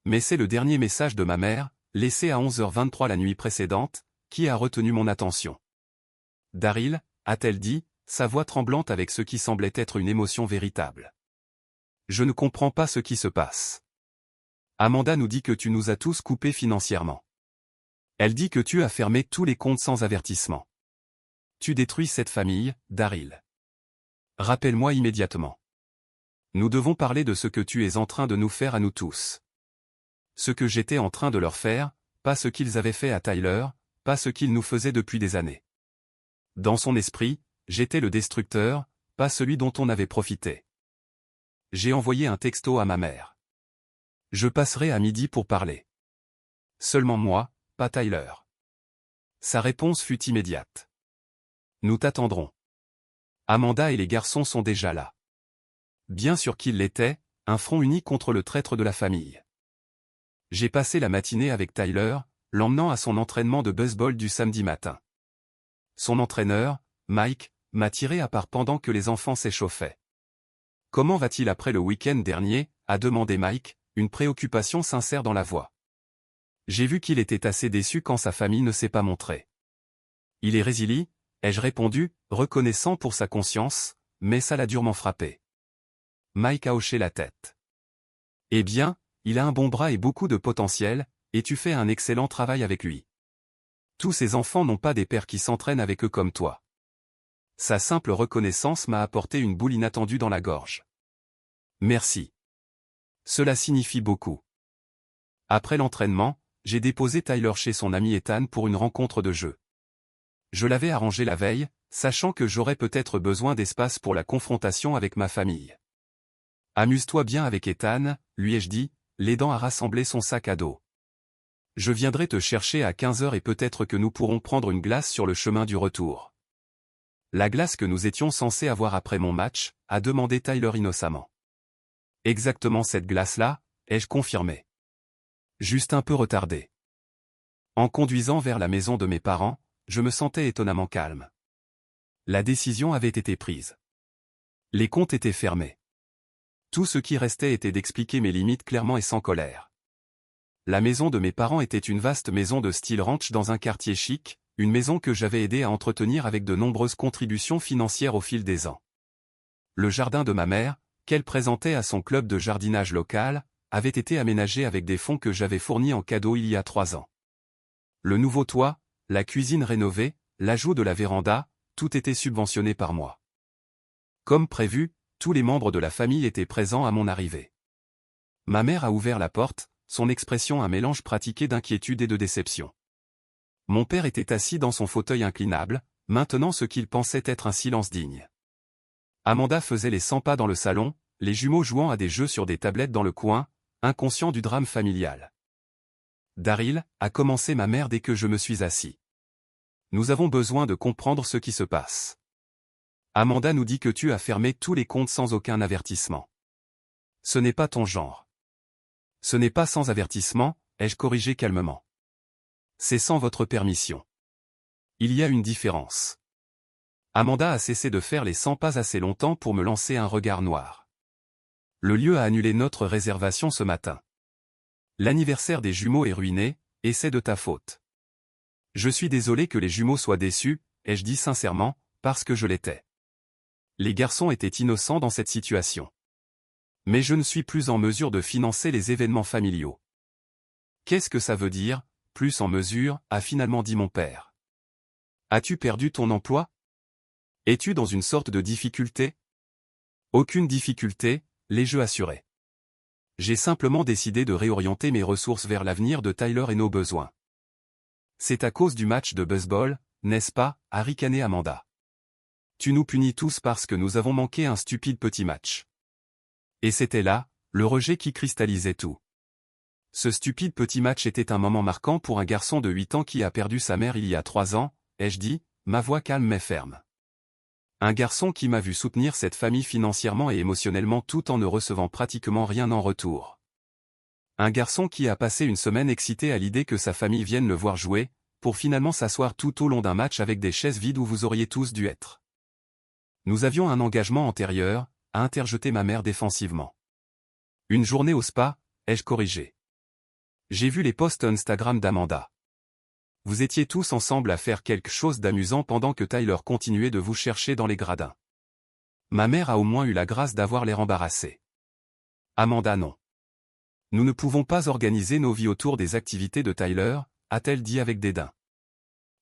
Mais c'est le dernier message de ma mère, laissé à 11h23 la nuit précédente, qui a retenu mon attention. « Daryl » a-t-elle dit, sa voix tremblante avec ce qui semblait être une émotion véritable. « Je ne comprends pas ce qui se passe. Amanda nous dit que tu nous as tous coupés financièrement. Elle dit que tu as fermé tous les comptes sans avertissement. Tu détruis cette famille, Daryl. Rappelle-moi immédiatement. Nous devons parler de ce que tu es en train de nous faire à nous tous. Ce que j'étais en train de leur faire, pas ce qu'ils avaient fait à Tyler, pas ce qu'ils nous faisaient depuis des années. Dans son esprit, j'étais le destructeur, pas celui dont on avait profité. J'ai envoyé un texto à ma mère. Je passerai à midi pour parler. Seulement moi, pas Tyler. Sa réponse fut immédiate. Nous t'attendrons. Amanda et les garçons sont déjà là. Bien sûr qu'ils l'étaient, un front uni contre le traître de la famille. J'ai passé la matinée avec Tyler, l'emmenant à son entraînement de baseball du samedi matin. Son entraîneur, Mike, m'a tiré à part pendant que les enfants s'échauffaient. « Comment va-t-il après le week-end dernier ?» a demandé Mike, une préoccupation sincère dans la voix. J'ai vu qu'il était assez déçu quand sa famille ne s'est pas montrée. « Il est résilient ?» ai-je répondu, reconnaissant pour sa conscience, mais ça l'a durement frappé. Mike a hoché la tête. « Eh bien, il a un bon bras et beaucoup de potentiel, et tu fais un excellent travail avec lui. Tous ces enfants n'ont pas des pères qui s'entraînent avec eux comme toi. » Sa simple reconnaissance m'a apporté une boule inattendue dans la gorge. Merci. Cela signifie beaucoup. Après l'entraînement, j'ai déposé Tyler chez son ami Ethan pour une rencontre de jeu. Je l'avais arrangé la veille, sachant que j'aurais peut-être besoin d'espace pour la confrontation avec ma famille. Amuse-toi bien avec Ethan, lui ai-je dit, l'aidant à rassembler son sac à dos. Je viendrai te chercher à 15h et peut-être que nous pourrons prendre une glace sur le chemin du retour. La glace que nous étions censés avoir après mon match, a demandé Tyler innocemment. Exactement cette glace-là, ai-je confirmé. Juste un peu retardé. En conduisant vers la maison de mes parents, je me sentais étonnamment calme. La décision avait été prise. Les comptes étaient fermés. Tout ce qui restait était d'expliquer mes limites clairement et sans colère. La maison de mes parents était une vaste maison de style ranch dans un quartier chic, une maison que j'avais aidé à entretenir avec de nombreuses contributions financières au fil des ans. Le jardin de ma mère, qu'elle présentait à son club de jardinage local, avait été aménagé avec des fonds que j'avais fournis en cadeau il y a 3 ans. Le nouveau toit, la cuisine rénovée, l'ajout de la véranda, tout était subventionné par moi. Comme prévu, tous les membres de la famille étaient présents à mon arrivée. Ma mère a ouvert la porte, son expression un mélange pratiqué d'inquiétude et de déception. Mon père était assis dans son fauteuil inclinable, maintenant ce qu'il pensait être un silence digne. Amanda faisait les 100 pas dans le salon, les jumeaux jouant à des jeux sur des tablettes dans le coin, inconscients du drame familial. Daryl, a commencé ma mère dès que je me suis assis. Nous avons besoin de comprendre ce qui se passe. Amanda nous dit que tu as fermé tous les comptes sans aucun avertissement. Ce n'est pas ton genre. Ce n'est pas sans avertissement, ai-je corrigé calmement. C'est sans votre permission. Il y a une différence. Amanda a cessé de faire les 100 pas assez longtemps pour me lancer un regard noir. Le lieu a annulé notre réservation ce matin. L'anniversaire des jumeaux est ruiné, et c'est de ta faute. Je suis désolé que les jumeaux soient déçus, ai-je dit sincèrement, parce que je l'étais. Les garçons étaient innocents dans cette situation. Mais je ne suis plus en mesure de financer les événements familiaux. Qu'est-ce que ça veut dire, plus en mesure, a finalement dit mon père. As-tu perdu ton emploi? Es-tu dans une sorte de difficulté? Aucune difficulté, les jeux assurés. J'ai simplement décidé de réorienter mes ressources vers l'avenir de Tyler et nos besoins. C'est à cause du match de baseball, n'est-ce pas, a ricané Amanda. Tu nous punis tous parce que nous avons manqué un stupide petit match. Et c'était là, le rejet qui cristallisait tout. Ce stupide petit match était un moment marquant pour un garçon de 8 ans qui a perdu sa mère il y a 3 ans, ai-je dit, ma voix calme mais ferme. Un garçon qui m'a vu soutenir cette famille financièrement et émotionnellement tout en ne recevant pratiquement rien en retour. Un garçon qui a passé une semaine excité à l'idée que sa famille vienne le voir jouer, pour finalement s'asseoir tout au long d'un match avec des chaises vides où vous auriez tous dû être. Nous avions un engagement antérieur, a interjeté ma mère défensivement. Une journée au spa, ai-je corrigé. J'ai vu les posts Instagram d'Amanda. Vous étiez tous ensemble à faire quelque chose d'amusant pendant que Tyler continuait de vous chercher dans les gradins. Ma mère a au moins eu la grâce d'avoir l'air embarrassée. Amanda non. Nous ne pouvons pas organiser nos vies autour des activités de Tyler, a-t-elle dit avec dédain.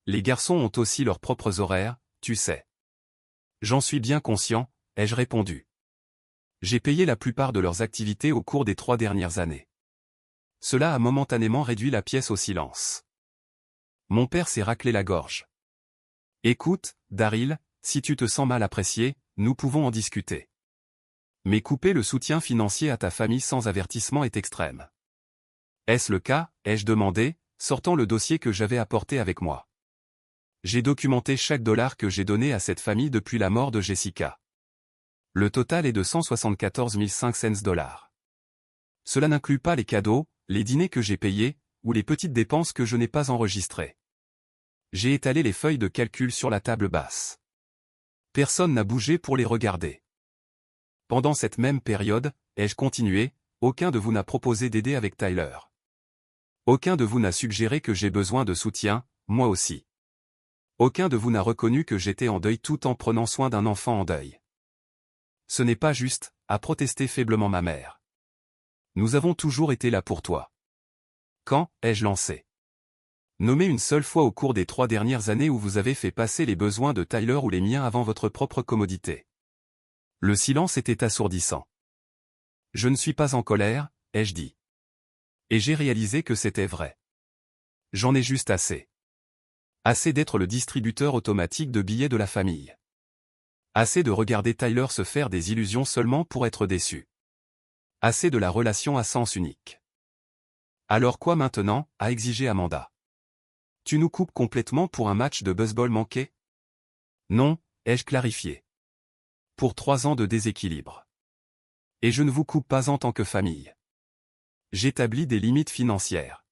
Les garçons ont aussi leurs propres horaires, tu sais. J'en suis bien conscient, ai-je répondu. J'ai payé la plupart de leurs activités au cours des 3 dernières années. Cela a momentanément réduit la pièce au silence. Mon père s'est raclé la gorge. Écoute, Daryl, si tu te sens mal apprécié, nous pouvons en discuter. Mais couper le soutien financier à ta famille sans avertissement est extrême. Est-ce le cas, ai-je demandé, sortant le dossier que j'avais apporté avec moi. J'ai documenté chaque dollar que j'ai donné à cette famille depuis la mort de Jessica. Le total est de 174 500 $. Cela n'inclut pas les cadeaux, les dîners que j'ai payés, ou les petites dépenses que je n'ai pas enregistrées. J'ai étalé les feuilles de calcul sur la table basse. Personne n'a bougé pour les regarder. Pendant cette même période, ai-je continué, aucun de vous n'a proposé d'aider avec Tyler. Aucun de vous n'a suggéré que j'ai besoin de soutien, moi aussi. Aucun de vous n'a reconnu que j'étais en deuil tout en prenant soin d'un enfant en deuil. Ce n'est pas juste, a protesté faiblement ma mère. Nous avons toujours été là pour toi. Quand, ai-je lancé? Nommez une seule fois au cours des 3 dernières années où vous avez fait passer les besoins de Tyler ou les miens avant votre propre commodité. Le silence était assourdissant. Je ne suis pas en colère, ai-je dit. Et j'ai réalisé que c'était vrai. J'en ai juste assez. Assez d'être le distributeur automatique de billets de la famille. Assez de regarder Tyler se faire des illusions seulement pour être déçu. Assez de la relation à sens unique. Alors quoi maintenant, a exigé Amanda. Tu nous coupes complètement pour un match de baseball manqué? Non, ai-je clarifié. Pour 3 ans de déséquilibre. Et je ne vous coupe pas en tant que famille. J'établis des limites financières.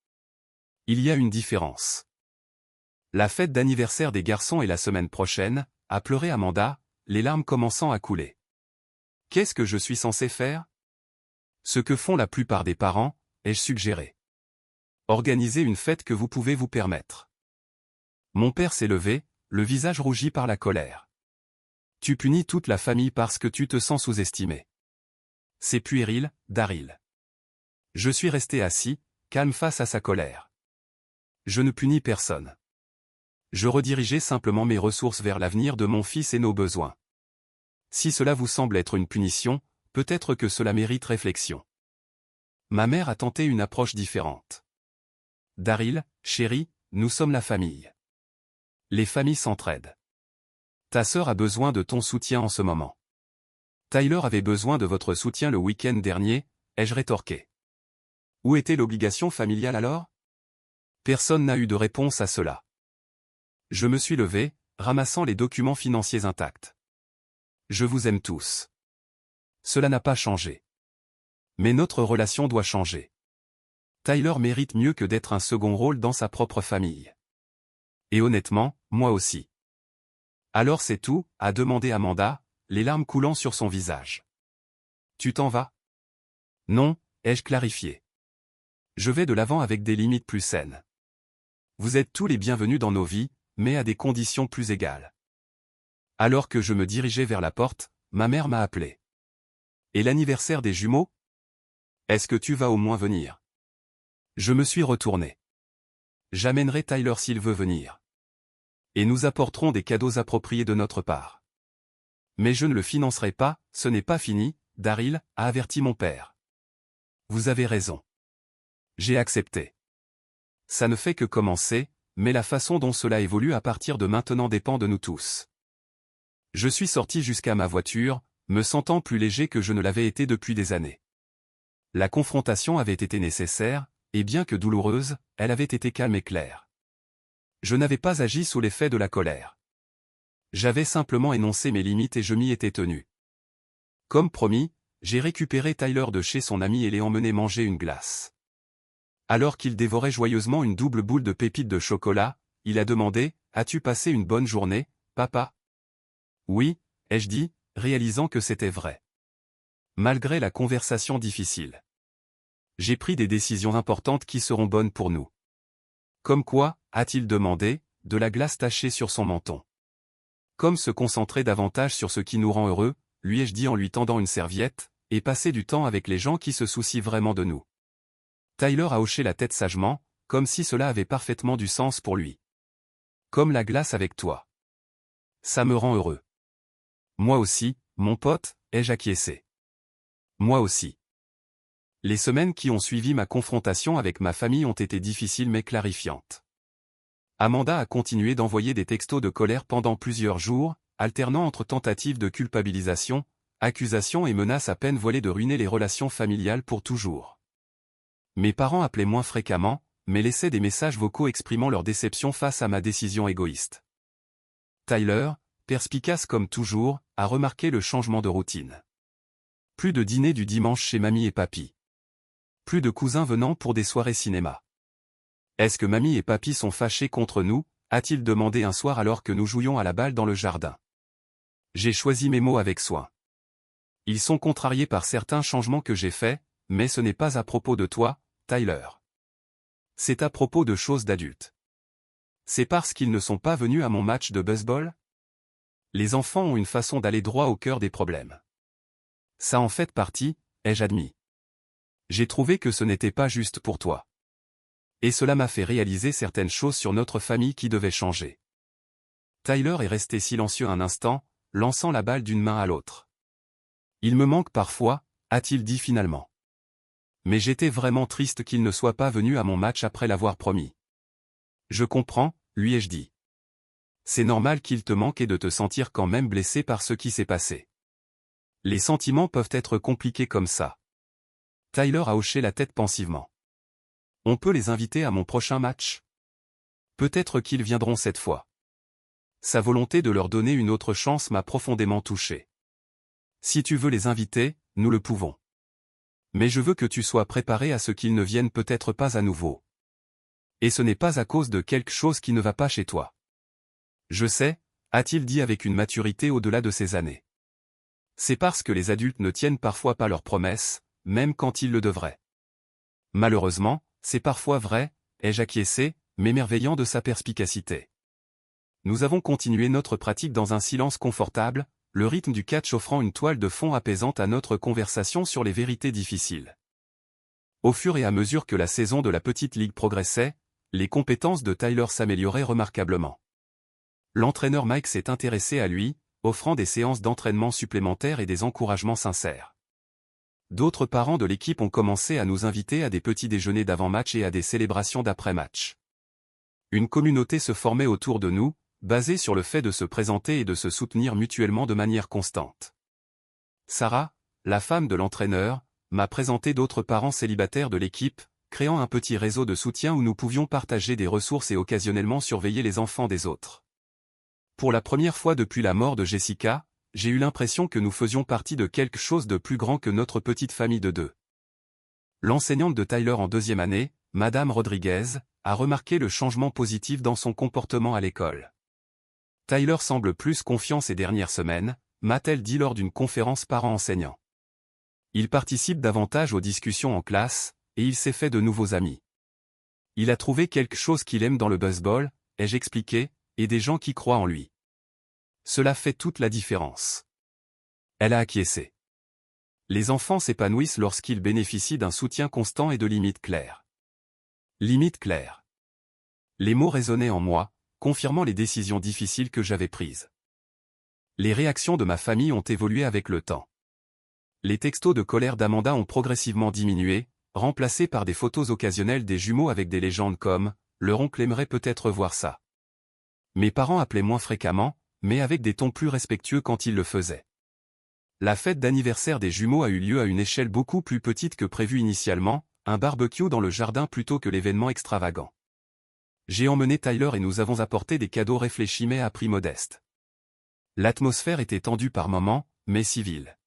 Il y a une différence. La fête d'anniversaire des garçons est la semaine prochaine, a pleuré Amanda, les larmes commençant à couler. Qu'est-ce que je suis censé faire? Ce que font la plupart des parents, ai-je suggéré. Organisez une fête que vous pouvez vous permettre. Mon père s'est levé, le visage rougi par la colère. Tu punis toute la famille parce que tu te sens sous-estimé. C'est puéril, Daryl. Je suis resté assis, calme face à sa colère. Je ne punis personne. Je redirigeais simplement mes ressources vers l'avenir de mon fils et nos besoins. Si cela vous semble être une punition, peut-être que cela mérite réflexion. Ma mère a tenté une approche différente. Daryl, chérie, nous sommes la famille. Les familles s'entraident. Ta sœur a besoin de ton soutien en ce moment. Tyler avait besoin de votre soutien le week-end dernier, ai-je rétorqué. Où était l'obligation familiale alors? Personne n'a eu de réponse à cela. Je me suis levé, ramassant les documents financiers intacts. Je vous aime tous. Cela n'a pas changé. Mais notre relation doit changer. Tyler mérite mieux que d'être un second rôle dans sa propre famille. Et honnêtement, moi aussi. Alors c'est tout, a demandé Amanda, les larmes coulant sur son visage. Tu t'en vas? Non, ai-je clarifié. Je vais de l'avant avec des limites plus saines. Vous êtes tous les bienvenus dans nos vies, mais à des conditions plus égales. Alors que je me dirigeais vers la porte, ma mère m'a appelé. Et l'anniversaire des jumeaux? Est-ce que tu vas au moins venir? Je me suis retourné. J'amènerai Tyler s'il veut venir. Et nous apporterons des cadeaux appropriés de notre part. Mais je ne le financerai pas, ce n'est pas fini, Daryl, a averti mon père. Vous avez raison. J'ai accepté. Ça ne fait que commencer, mais la façon dont cela évolue à partir de maintenant dépend de nous tous. Je suis sorti jusqu'à ma voiture, me sentant plus léger que je ne l'avais été depuis des années. La confrontation avait été nécessaire, et bien que douloureuse, elle avait été calme et claire. Je n'avais pas agi sous l'effet de la colère. J'avais simplement énoncé mes limites et je m'y étais tenu. Comme promis, j'ai récupéré Tyler de chez son ami et l'ai emmené manger une glace. Alors qu'il dévorait joyeusement une double boule de pépites de chocolat, il a demandé « As-tu passé une bonne journée, papa ?» Oui, ai-je dit, réalisant que c'était vrai. Malgré la conversation difficile. J'ai pris des décisions importantes qui seront bonnes pour nous. Comme quoi, a-t-il demandé, de la glace tachée sur son menton. Comme se concentrer davantage sur ce qui nous rend heureux, lui ai-je dit en lui tendant une serviette, et passer du temps avec les gens qui se soucient vraiment de nous. Tyler a hoché la tête sagement, comme si cela avait parfaitement du sens pour lui. Comme la glace avec toi. Ça me rend heureux. Moi aussi, mon pote, ai-je acquiescé. Moi aussi. Les semaines qui ont suivi ma confrontation avec ma famille ont été difficiles mais clarifiantes. Amanda a continué d'envoyer des textos de colère pendant plusieurs jours, alternant entre tentatives de culpabilisation, accusations et menaces à peine voilées de ruiner les relations familiales pour toujours. Mes parents appelaient moins fréquemment, mais laissaient des messages vocaux exprimant leur déception face à ma décision égoïste. Tyler, perspicace comme toujours, a remarqué le changement de routine. Plus de dîner du dimanche chez mamie et papy. Plus de cousins venant pour des soirées cinéma. Est-ce que mamie et papy sont fâchés contre nous, a-t-il demandé un soir alors que nous jouions à la balle dans le jardin. J'ai choisi mes mots avec soin. Ils sont contrariés par certains changements que j'ai faits, mais ce n'est pas à propos de toi, Tyler. C'est à propos de choses d'adultes. C'est parce qu'ils ne sont pas venus à mon match de baseball? Les enfants ont une façon d'aller droit au cœur des problèmes. Ça en fait partie, ai-je admis. J'ai trouvé que ce n'était pas juste pour toi. Et cela m'a fait réaliser certaines choses sur notre famille qui devaient changer. Tyler est resté silencieux un instant, lançant la balle d'une main à l'autre. Il me manque parfois, a-t-il dit finalement. Mais j'étais vraiment triste qu'il ne soit pas venu à mon match après l'avoir promis. Je comprends, lui ai-je dit. C'est normal qu'il te manque et de te sentir quand même blessé par ce qui s'est passé. Les sentiments peuvent être compliqués comme ça. Tyler a hoché la tête pensivement. On peut les inviter à mon prochain match? Peut-être qu'ils viendront cette fois. Sa volonté de leur donner une autre chance m'a profondément touché. Si tu veux les inviter, nous le pouvons. Mais je veux que tu sois préparé à ce qu'ils ne viennent peut-être pas à nouveau. Et ce n'est pas à cause de quelque chose qui ne va pas chez toi. Je sais, a-t-il dit avec une maturité au-delà de ses années. C'est parce que les adultes ne tiennent parfois pas leurs promesses, même quand ils le devraient. Malheureusement, c'est parfois vrai, ai-je acquiescé, m'émerveillant de sa perspicacité. Nous avons continué notre pratique dans un silence confortable, le rythme du catch offrant une toile de fond apaisante à notre conversation sur les vérités difficiles. Au fur et à mesure que la saison de la petite ligue progressait, les compétences de Tyler s'amélioraient remarquablement. L'entraîneur Mike s'est intéressé à lui, offrant des séances d'entraînement supplémentaires et des encouragements sincères. D'autres parents de l'équipe ont commencé à nous inviter à des petits déjeuners d'avant-match et à des célébrations d'après-match. Une communauté se formait autour de nous, basée sur le fait de se présenter et de se soutenir mutuellement de manière constante. Sarah, la femme de l'entraîneur, m'a présenté d'autres parents célibataires de l'équipe, créant un petit réseau de soutien où nous pouvions partager des ressources et occasionnellement surveiller les enfants des autres. Pour la première fois depuis la mort de Jessica, j'ai eu l'impression que nous faisions partie de quelque chose de plus grand que notre petite famille de deux. L'enseignante de Tyler en deuxième année, Madame Rodriguez, a remarqué le changement positif dans son comportement à l'école. Tyler semble plus confiant ces dernières semaines, m'a-t-elle dit lors d'une conférence parents-enseignants. Il participe davantage aux discussions en classe, et il s'est fait de nouveaux amis. Il a trouvé quelque chose qu'il aime dans le baseball, ai-je expliqué, et des gens qui croient en lui. Cela fait toute la différence. Elle a acquiescé. Les enfants s'épanouissent lorsqu'ils bénéficient d'un soutien constant et de limites claires. Limites claires. Les mots résonnaient en moi, confirmant les décisions difficiles que j'avais prises. Les réactions de ma famille ont évolué avec le temps. Les textos de colère d'Amanda ont progressivement diminué, remplacés par des photos occasionnelles des jumeaux avec des légendes comme « leur oncle aimerait peut-être voir ça ». Mes parents appelaient moins fréquemment, mais avec des tons plus respectueux quand ils le faisaient. La fête d'anniversaire des jumeaux a eu lieu à une échelle beaucoup plus petite que prévu initialement, un barbecue dans le jardin plutôt que l'événement extravagant. J'ai emmené Tyler et nous avons apporté des cadeaux réfléchis mais à prix modeste. L'atmosphère était tendue par moments, mais civile.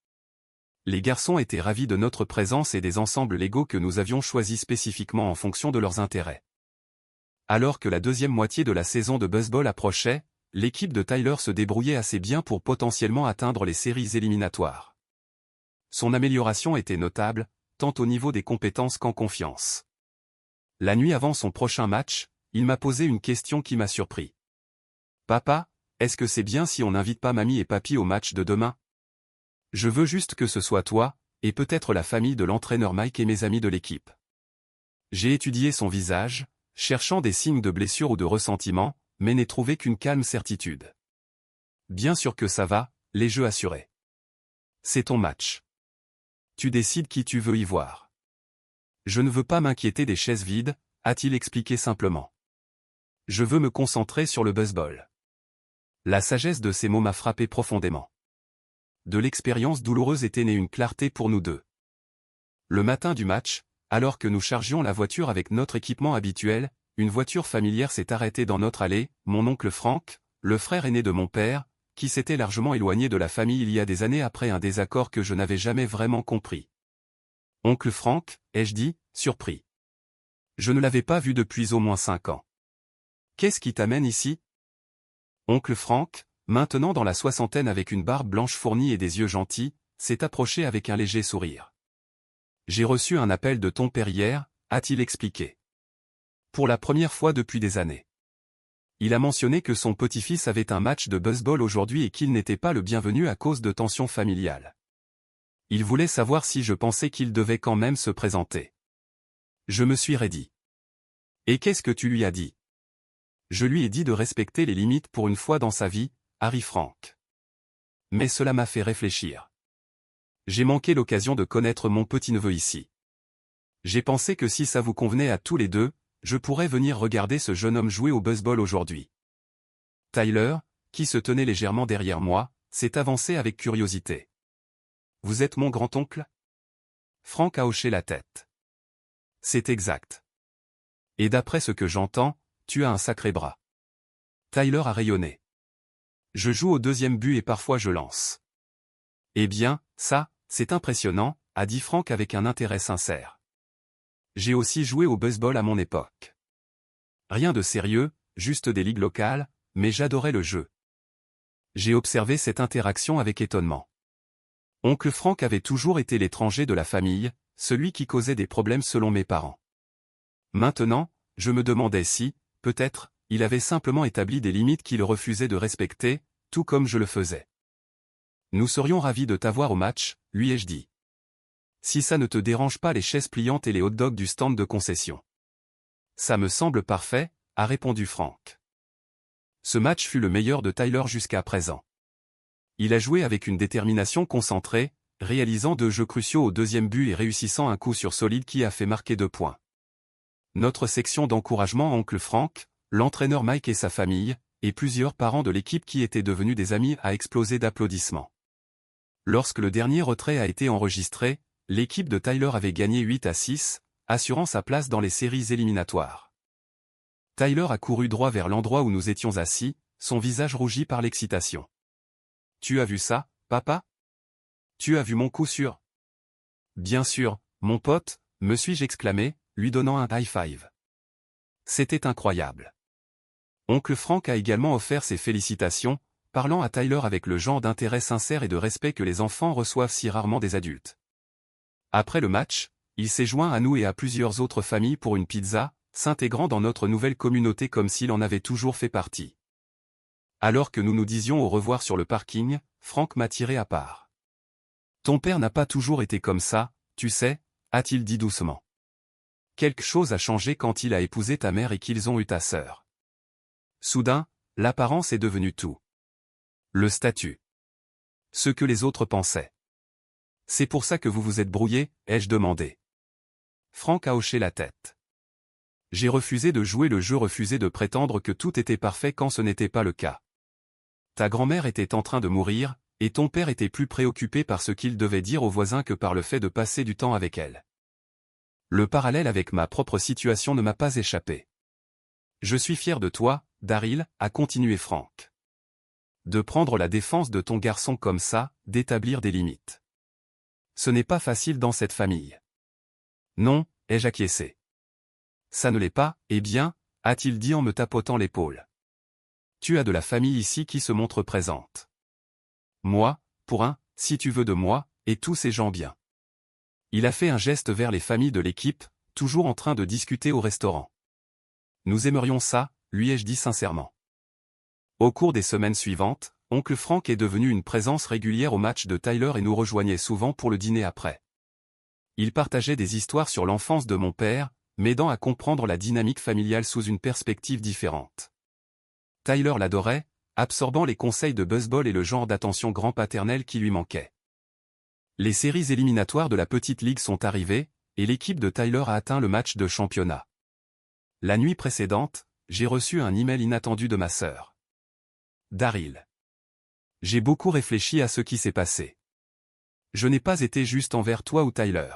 Les garçons étaient ravis de notre présence et des ensembles Lego que nous avions choisis spécifiquement en fonction de leurs intérêts. Alors que la deuxième moitié de la saison de baseball approchait, l'équipe de Tyler se débrouillait assez bien pour potentiellement atteindre les séries éliminatoires. Son amélioration était notable, tant au niveau des compétences qu'en confiance. La nuit avant son prochain match, il m'a posé une question qui m'a surpris. « Papa, est-ce que c'est bien si on n'invite pas mamie et papy au match de demain? Je veux juste que ce soit toi, et peut-être la famille de l'entraîneur Mike et mes amis de l'équipe. » J'ai étudié son visage, cherchant des signes de blessure ou de ressentiment, mais n'ai trouvé qu'une calme certitude. Bien sûr que ça va, les jeux assurés. C'est ton match. Tu décides qui tu veux y voir. Je ne veux pas m'inquiéter des chaises vides, a-t-il expliqué simplement. Je veux me concentrer sur le baseball. La sagesse de ces mots m'a frappé profondément. De l'expérience douloureuse était née une clarté pour nous deux. Le matin du match, alors que nous chargions la voiture avec notre équipement habituel, une voiture familière s'est arrêtée dans notre allée, mon oncle Frank, le frère aîné de mon père, qui s'était largement éloigné de la famille il y a des années après un désaccord que je n'avais jamais vraiment compris. « Oncle Frank » ai-je dit, surpris. Je ne l'avais pas vu depuis au moins 5 ans. « Qu'est-ce qui t'amène ici ?» Oncle Frank, maintenant dans la soixantaine avec une barbe blanche fournie et des yeux gentils, s'est approché avec un léger sourire. « J'ai reçu un appel de ton père hier, a-t-il expliqué. Pour la première fois depuis des années. Il a mentionné que son petit-fils avait un match de baseball aujourd'hui et qu'il n'était pas le bienvenu à cause de tensions familiales. Il voulait savoir si je pensais qu'il devait quand même se présenter. Je me suis raidi. Et qu'est-ce que tu lui as dit? Je lui ai dit de respecter les limites pour une fois dans sa vie, Harry Frank. Mais cela m'a fait réfléchir. J'ai manqué l'occasion de connaître mon petit-neveu ici. J'ai pensé que si ça vous convenait à tous les deux, je pourrais venir regarder ce jeune homme jouer au baseball aujourd'hui. Tyler, qui se tenait légèrement derrière moi, s'est avancé avec curiosité. Vous êtes mon grand-oncle? Frank a hoché la tête. C'est exact. Et d'après ce que j'entends, tu as un sacré bras. Tyler a rayonné. Je joue au deuxième but et parfois je lance. Eh bien, ça, c'est impressionnant, a dit Frank avec un intérêt sincère. J'ai aussi joué au baseball à mon époque. Rien de sérieux, juste des ligues locales, mais j'adorais le jeu. J'ai observé cette interaction avec étonnement. Oncle Frank avait toujours été l'étranger de la famille, celui qui causait des problèmes selon mes parents. Maintenant, je me demandais si, peut-être, il avait simplement établi des limites qu'il refusait de respecter, tout comme je le faisais. Nous serions ravis de t'avoir au match, lui ai-je dit. Si ça ne te dérange pas les chaises pliantes et les hot-dogs du stand de concession. Ça me semble parfait, a répondu Frank. Ce match fut le meilleur de Tyler jusqu'à présent. Il a joué avec une détermination concentrée, réalisant 2 jeux cruciaux au deuxième but et réussissant un coup sur solide qui a fait marquer 2 points. Notre section d'encouragement oncle Frank, l'entraîneur Mike et sa famille, et plusieurs parents de l'équipe qui étaient devenus des amis a explosé d'applaudissements. Lorsque le dernier retrait a été enregistré, l'équipe de Tyler avait gagné 8-6, assurant sa place dans les séries éliminatoires. Tyler a couru droit vers l'endroit où nous étions assis, son visage rougi par l'excitation. « Tu as vu ça, papa? Tu as vu mon coup sûr? »« Bien sûr, mon pote, me suis-je exclamé, lui donnant un high five. C'était incroyable. Oncle Frank a également offert ses félicitations, parlant à Tyler avec le genre d'intérêt sincère et de respect que les enfants reçoivent si rarement des adultes. Après le match, il s'est joint à nous et à plusieurs autres familles pour une pizza, s'intégrant dans notre nouvelle communauté comme s'il en avait toujours fait partie. Alors que nous nous disions au revoir sur le parking, Frank m'a tiré à part. « Ton père n'a pas toujours été comme ça, tu sais, a-t-il dit doucement. Quelque chose a changé quand il a épousé ta mère et qu'ils ont eu ta sœur. Soudain, l'apparence est devenue tout. Le statut. Ce que les autres pensaient. C'est pour ça que vous vous êtes brouillé, ai-je demandé. Frank a hoché la tête. J'ai refusé de jouer le jeu, refusé de prétendre que tout était parfait quand ce n'était pas le cas. Ta grand-mère était en train de mourir, et ton père était plus préoccupé par ce qu'il devait dire aux voisins que par le fait de passer du temps avec elle. Le parallèle avec ma propre situation ne m'a pas échappé. Je suis fier de toi, Daryl, a continué Frank. De prendre la défense de ton garçon comme ça, d'établir des limites. Ce n'est pas facile dans cette famille. Non, ai-je acquiescé. Ça ne l'est pas, eh bien, a-t-il dit en me tapotant l'épaule. Tu as de la famille ici qui se montre présente. Moi, pour un, si tu veux de moi, et tous ces gens bien. Il a fait un geste vers les familles de l'équipe, toujours en train de discuter au restaurant. Nous aimerions ça, lui ai-je dit sincèrement. Au cours des semaines suivantes, oncle Frank est devenu une présence régulière au match de Tyler et nous rejoignait souvent pour le dîner après. Il partageait des histoires sur l'enfance de mon père, m'aidant à comprendre la dynamique familiale sous une perspective différente. Tyler l'adorait, absorbant les conseils de baseball et le genre d'attention grand-paternelle qui lui manquait. Les séries éliminatoires de la petite ligue sont arrivées, et l'équipe de Tyler a atteint le match de championnat. La nuit précédente, j'ai reçu un email inattendu de ma sœur. Daryl. J'ai beaucoup réfléchi à ce qui s'est passé. Je n'ai pas été juste envers toi ou Tyler.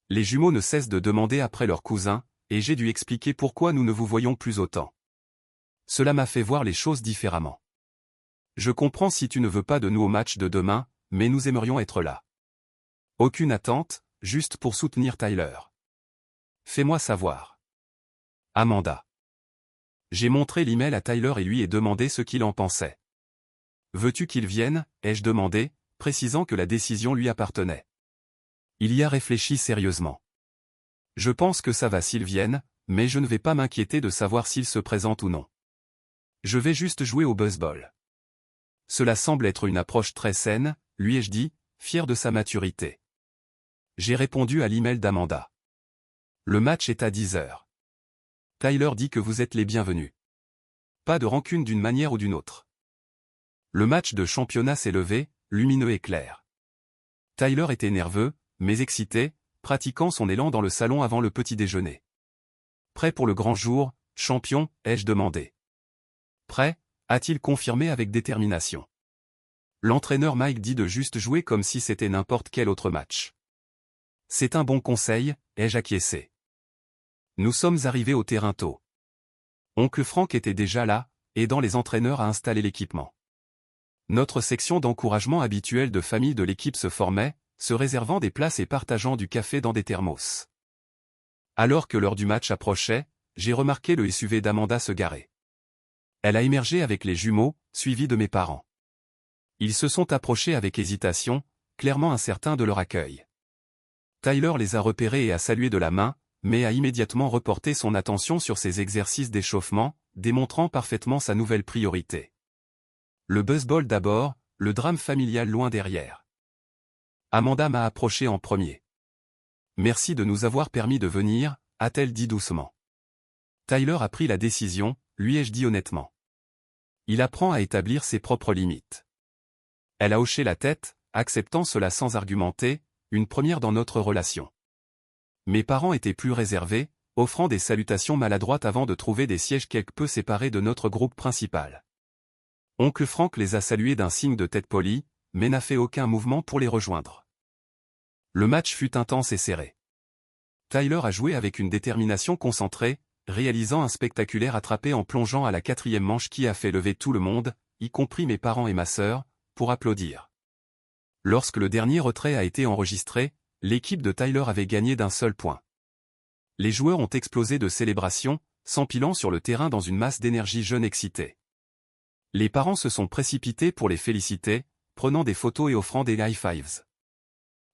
Les jumeaux ne cessent de demander après leur cousin, et j'ai dû expliquer pourquoi nous ne vous voyons plus autant. Cela m'a fait voir les choses différemment. Je comprends si tu ne veux pas de nous au match de demain, mais nous aimerions être là. Aucune attente, juste pour soutenir Tyler. Fais-moi savoir. Amanda. J'ai montré l'email à Tyler et lui ai demandé ce qu'il en pensait. Veux-tu qu'il vienne, ai-je demandé, précisant que la décision lui appartenait. Il y a réfléchi sérieusement. Je pense que ça va s'ils viennent, mais je ne vais pas m'inquiéter de savoir s'ils se présentent ou non. Je vais juste jouer au baseball. Cela semble être une approche très saine, lui ai-je dit, fier de sa maturité. J'ai répondu à l'email d'Amanda. Le match est à 10h. Tyler dit que vous êtes les bienvenus. Pas de rancune d'une manière ou d'une autre. Le match de championnat s'est levé, lumineux et clair. Tyler était nerveux, mais excité, pratiquant son élan dans le salon avant le petit déjeuner. Prêt pour le grand jour, champion, ai-je demandé. Prêt, a-t-il confirmé avec détermination. L'entraîneur Mike dit de juste jouer comme si c'était n'importe quel autre match. C'est un bon conseil, ai-je acquiescé. Nous sommes arrivés au terrain tôt. Oncle Frank était déjà là, aidant les entraîneurs à installer l'équipement. Notre section d'encouragement habituelle de famille de l'équipe se formait, se réservant des places et partageant du café dans des thermos. Alors que l'heure du match approchait, j'ai remarqué le SUV d'Amanda se garer. Elle a émergé avec les jumeaux, suivis de mes parents. Ils se sont approchés avec hésitation, clairement incertains de leur accueil. Tyler les a repérés et a salué de la main, mais a immédiatement reporté son attention sur ses exercices d'échauffement, démontrant parfaitement sa nouvelle priorité. Le baseball d'abord, le drame familial loin derrière. Amanda m'a approché en premier. Merci de nous avoir permis de venir, a-t-elle dit doucement. Tyler a pris la décision, lui ai-je dit honnêtement. Il apprend à établir ses propres limites. Elle a hoché la tête, acceptant cela sans argumenter, une première dans notre relation. Mes parents étaient plus réservés, offrant des salutations maladroites avant de trouver des sièges quelque peu séparés de notre groupe principal. Oncle Frank les a salués d'un signe de tête poli, mais n'a fait aucun mouvement pour les rejoindre. Le match fut intense et serré. Tyler a joué avec une détermination concentrée, réalisant un spectaculaire attrapé en plongeant à la 4e manche qui a fait lever tout le monde, y compris mes parents et ma sœur, pour applaudir. Lorsque le dernier retrait a été enregistré, l'équipe de Tyler avait gagné d'un seul point. Les joueurs ont explosé de célébration, s'empilant sur le terrain dans une masse d'énergie jeune excitée. Les parents se sont précipités pour les féliciter, prenant des photos et offrant des high fives.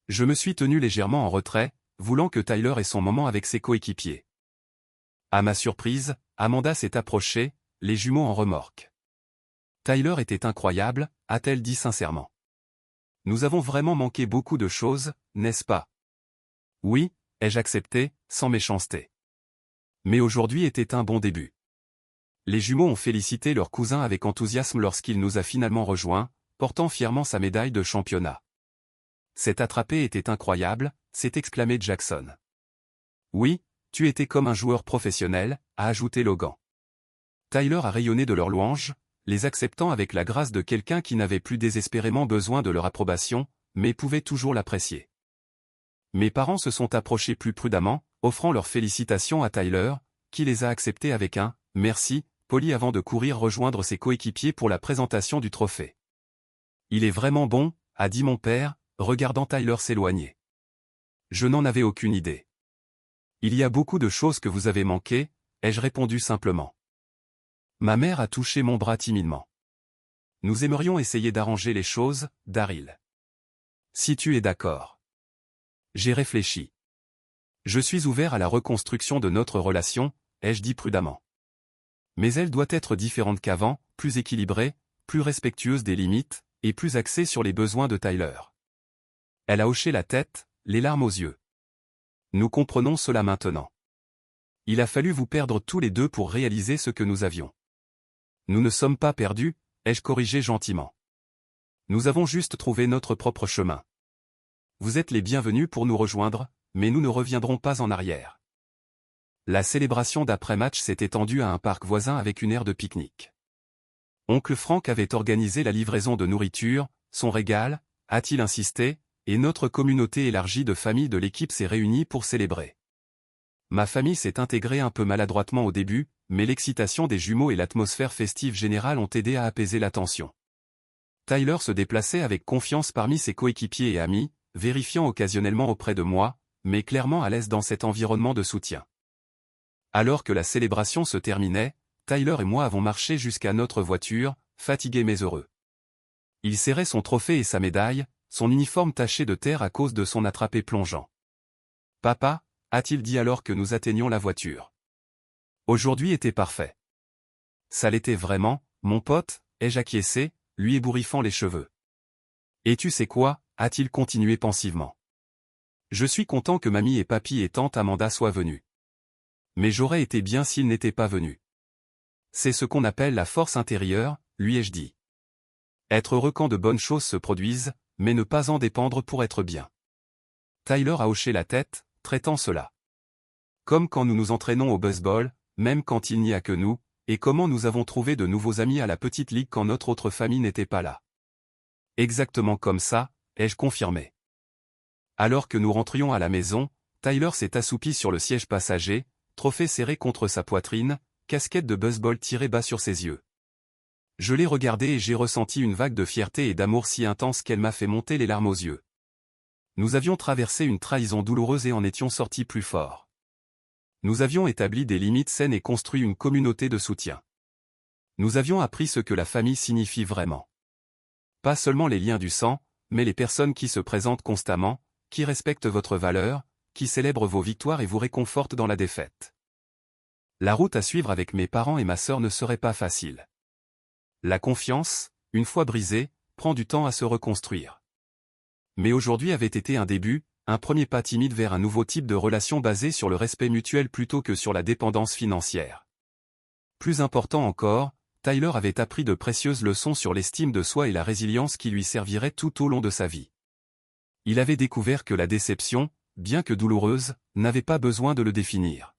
Je me suis tenu légèrement en retrait, voulant que Tyler ait son moment avec ses coéquipiers. À ma surprise, Amanda s'est approchée, les jumeaux en remorque. Tyler était incroyable, a-t-elle dit sincèrement. Nous avons vraiment manqué beaucoup de choses, n'est-ce pas? Oui, ai-je accepté, sans méchanceté. Mais aujourd'hui était un bon début. Les jumeaux ont félicité leur cousin avec enthousiasme lorsqu'il nous a finalement rejoints, portant fièrement sa médaille de championnat. Cette attrapée était incroyable, s'est exclamé Jackson. Oui, tu étais comme un joueur professionnel, a ajouté Logan. Tyler a rayonné de leurs louanges, les acceptant avec la grâce de quelqu'un qui n'avait plus désespérément besoin de leur approbation, mais pouvait toujours l'apprécier. Mes parents se sont approchés plus prudemment, offrant leurs félicitations à Tyler, qui les a acceptées avec un « merci » poli avant de courir rejoindre ses coéquipiers pour la présentation du trophée. Il est vraiment bon, a dit mon père, regardant Tyler s'éloigner. Je n'en avais aucune idée. Il y a beaucoup de choses que vous avez manquées, ai-je répondu simplement. Ma mère a touché mon bras timidement. Nous aimerions essayer d'arranger les choses, Daryl. Si tu es d'accord. J'ai réfléchi. Je suis ouvert à la reconstruction de notre relation, ai-je dit prudemment. Mais elle doit être différente qu'avant, plus équilibrée, plus respectueuse des limites, et plus axée sur les besoins de Tyler. Elle a hoché la tête, les larmes aux yeux. Nous comprenons cela maintenant. Il a fallu vous perdre tous les deux pour réaliser ce que nous avions. Nous ne sommes pas perdus, ai-je corrigé gentiment. Nous avons juste trouvé notre propre chemin. Vous êtes les bienvenus pour nous rejoindre, mais nous ne reviendrons pas en arrière. La célébration d'après-match s'est étendue à un parc voisin avec une aire de pique-nique. Oncle Frank avait organisé la livraison de nourriture, son régal, a-t-il insisté, et notre communauté élargie de familles de l'équipe s'est réunie pour célébrer. Ma famille s'est intégrée un peu maladroitement au début, mais l'excitation des jumeaux et l'atmosphère festive générale ont aidé à apaiser la tension. Tyler se déplaçait avec confiance parmi ses coéquipiers et amis, vérifiant occasionnellement auprès de moi, mais clairement à l'aise dans cet environnement de soutien. Alors que la célébration se terminait, Tyler et moi avons marché jusqu'à notre voiture, fatigués mais heureux. Il serrait son trophée et sa médaille, son uniforme taché de terre à cause de son attrapé plongeant. « Papa » a-t-il dit alors que nous atteignions la voiture. Aujourd'hui était parfait. Ça l'était vraiment, mon pote, ai-je acquiescé, lui ébouriffant les cheveux. Et tu sais quoi, a-t-il continué pensivement. Je suis content que mamie et papy et tante Amanda soient venus. Mais j'aurais été bien s'ils n'étaient pas venus. C'est ce qu'on appelle la force intérieure, lui ai-je dit. Être heureux quand de bonnes choses se produisent, mais ne pas en dépendre pour être bien. Tyler a hoché la tête, traitant cela. Comme quand nous nous entraînons au baseball, même quand il n'y a que nous, et comment nous avons trouvé de nouveaux amis à la petite ligue quand notre autre famille n'était pas là. Exactement comme ça, ai-je confirmé. Alors que nous rentrions à la maison, Tyler s'est assoupi sur le siège passager, trophée serré contre sa poitrine, casquette de baseball tirée bas sur ses yeux. Je l'ai regardé et j'ai ressenti une vague de fierté et d'amour si intense qu'elle m'a fait monter les larmes aux yeux. Nous avions traversé une trahison douloureuse et en étions sortis plus forts. Nous avions établi des limites saines et construit une communauté de soutien. Nous avions appris ce que la famille signifie vraiment. Pas seulement les liens du sang, mais les personnes qui se présentent constamment, qui respectent votre valeur, qui célèbrent vos victoires et vous réconfortent dans la défaite. La route à suivre avec mes parents et ma sœur ne serait pas facile. La confiance, une fois brisée, prend du temps à se reconstruire. Mais aujourd'hui avait été un début, un premier pas timide vers un nouveau type de relation basé sur le respect mutuel plutôt que sur la dépendance financière. Plus important encore, Tyler avait appris de précieuses leçons sur l'estime de soi et la résilience qui lui serviraient tout au long de sa vie. Il avait découvert que la déception, bien que douloureuse, n'avait pas besoin de le définir.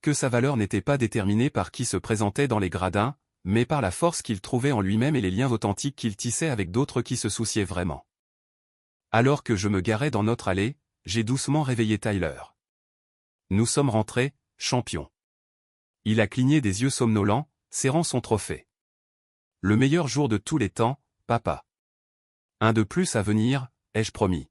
Que sa valeur n'était pas déterminée par qui se présentait dans les gradins, mais par la force qu'il trouvait en lui-même et les liens authentiques qu'il tissait avec d'autres qui se souciaient vraiment. Alors que je me garais dans notre allée, j'ai doucement réveillé Tyler. Nous sommes rentrés, champions. Il a cligné des yeux somnolents, serrant son trophée. Le meilleur jour de tous les temps, papa. Un de plus à venir, ai-je promis.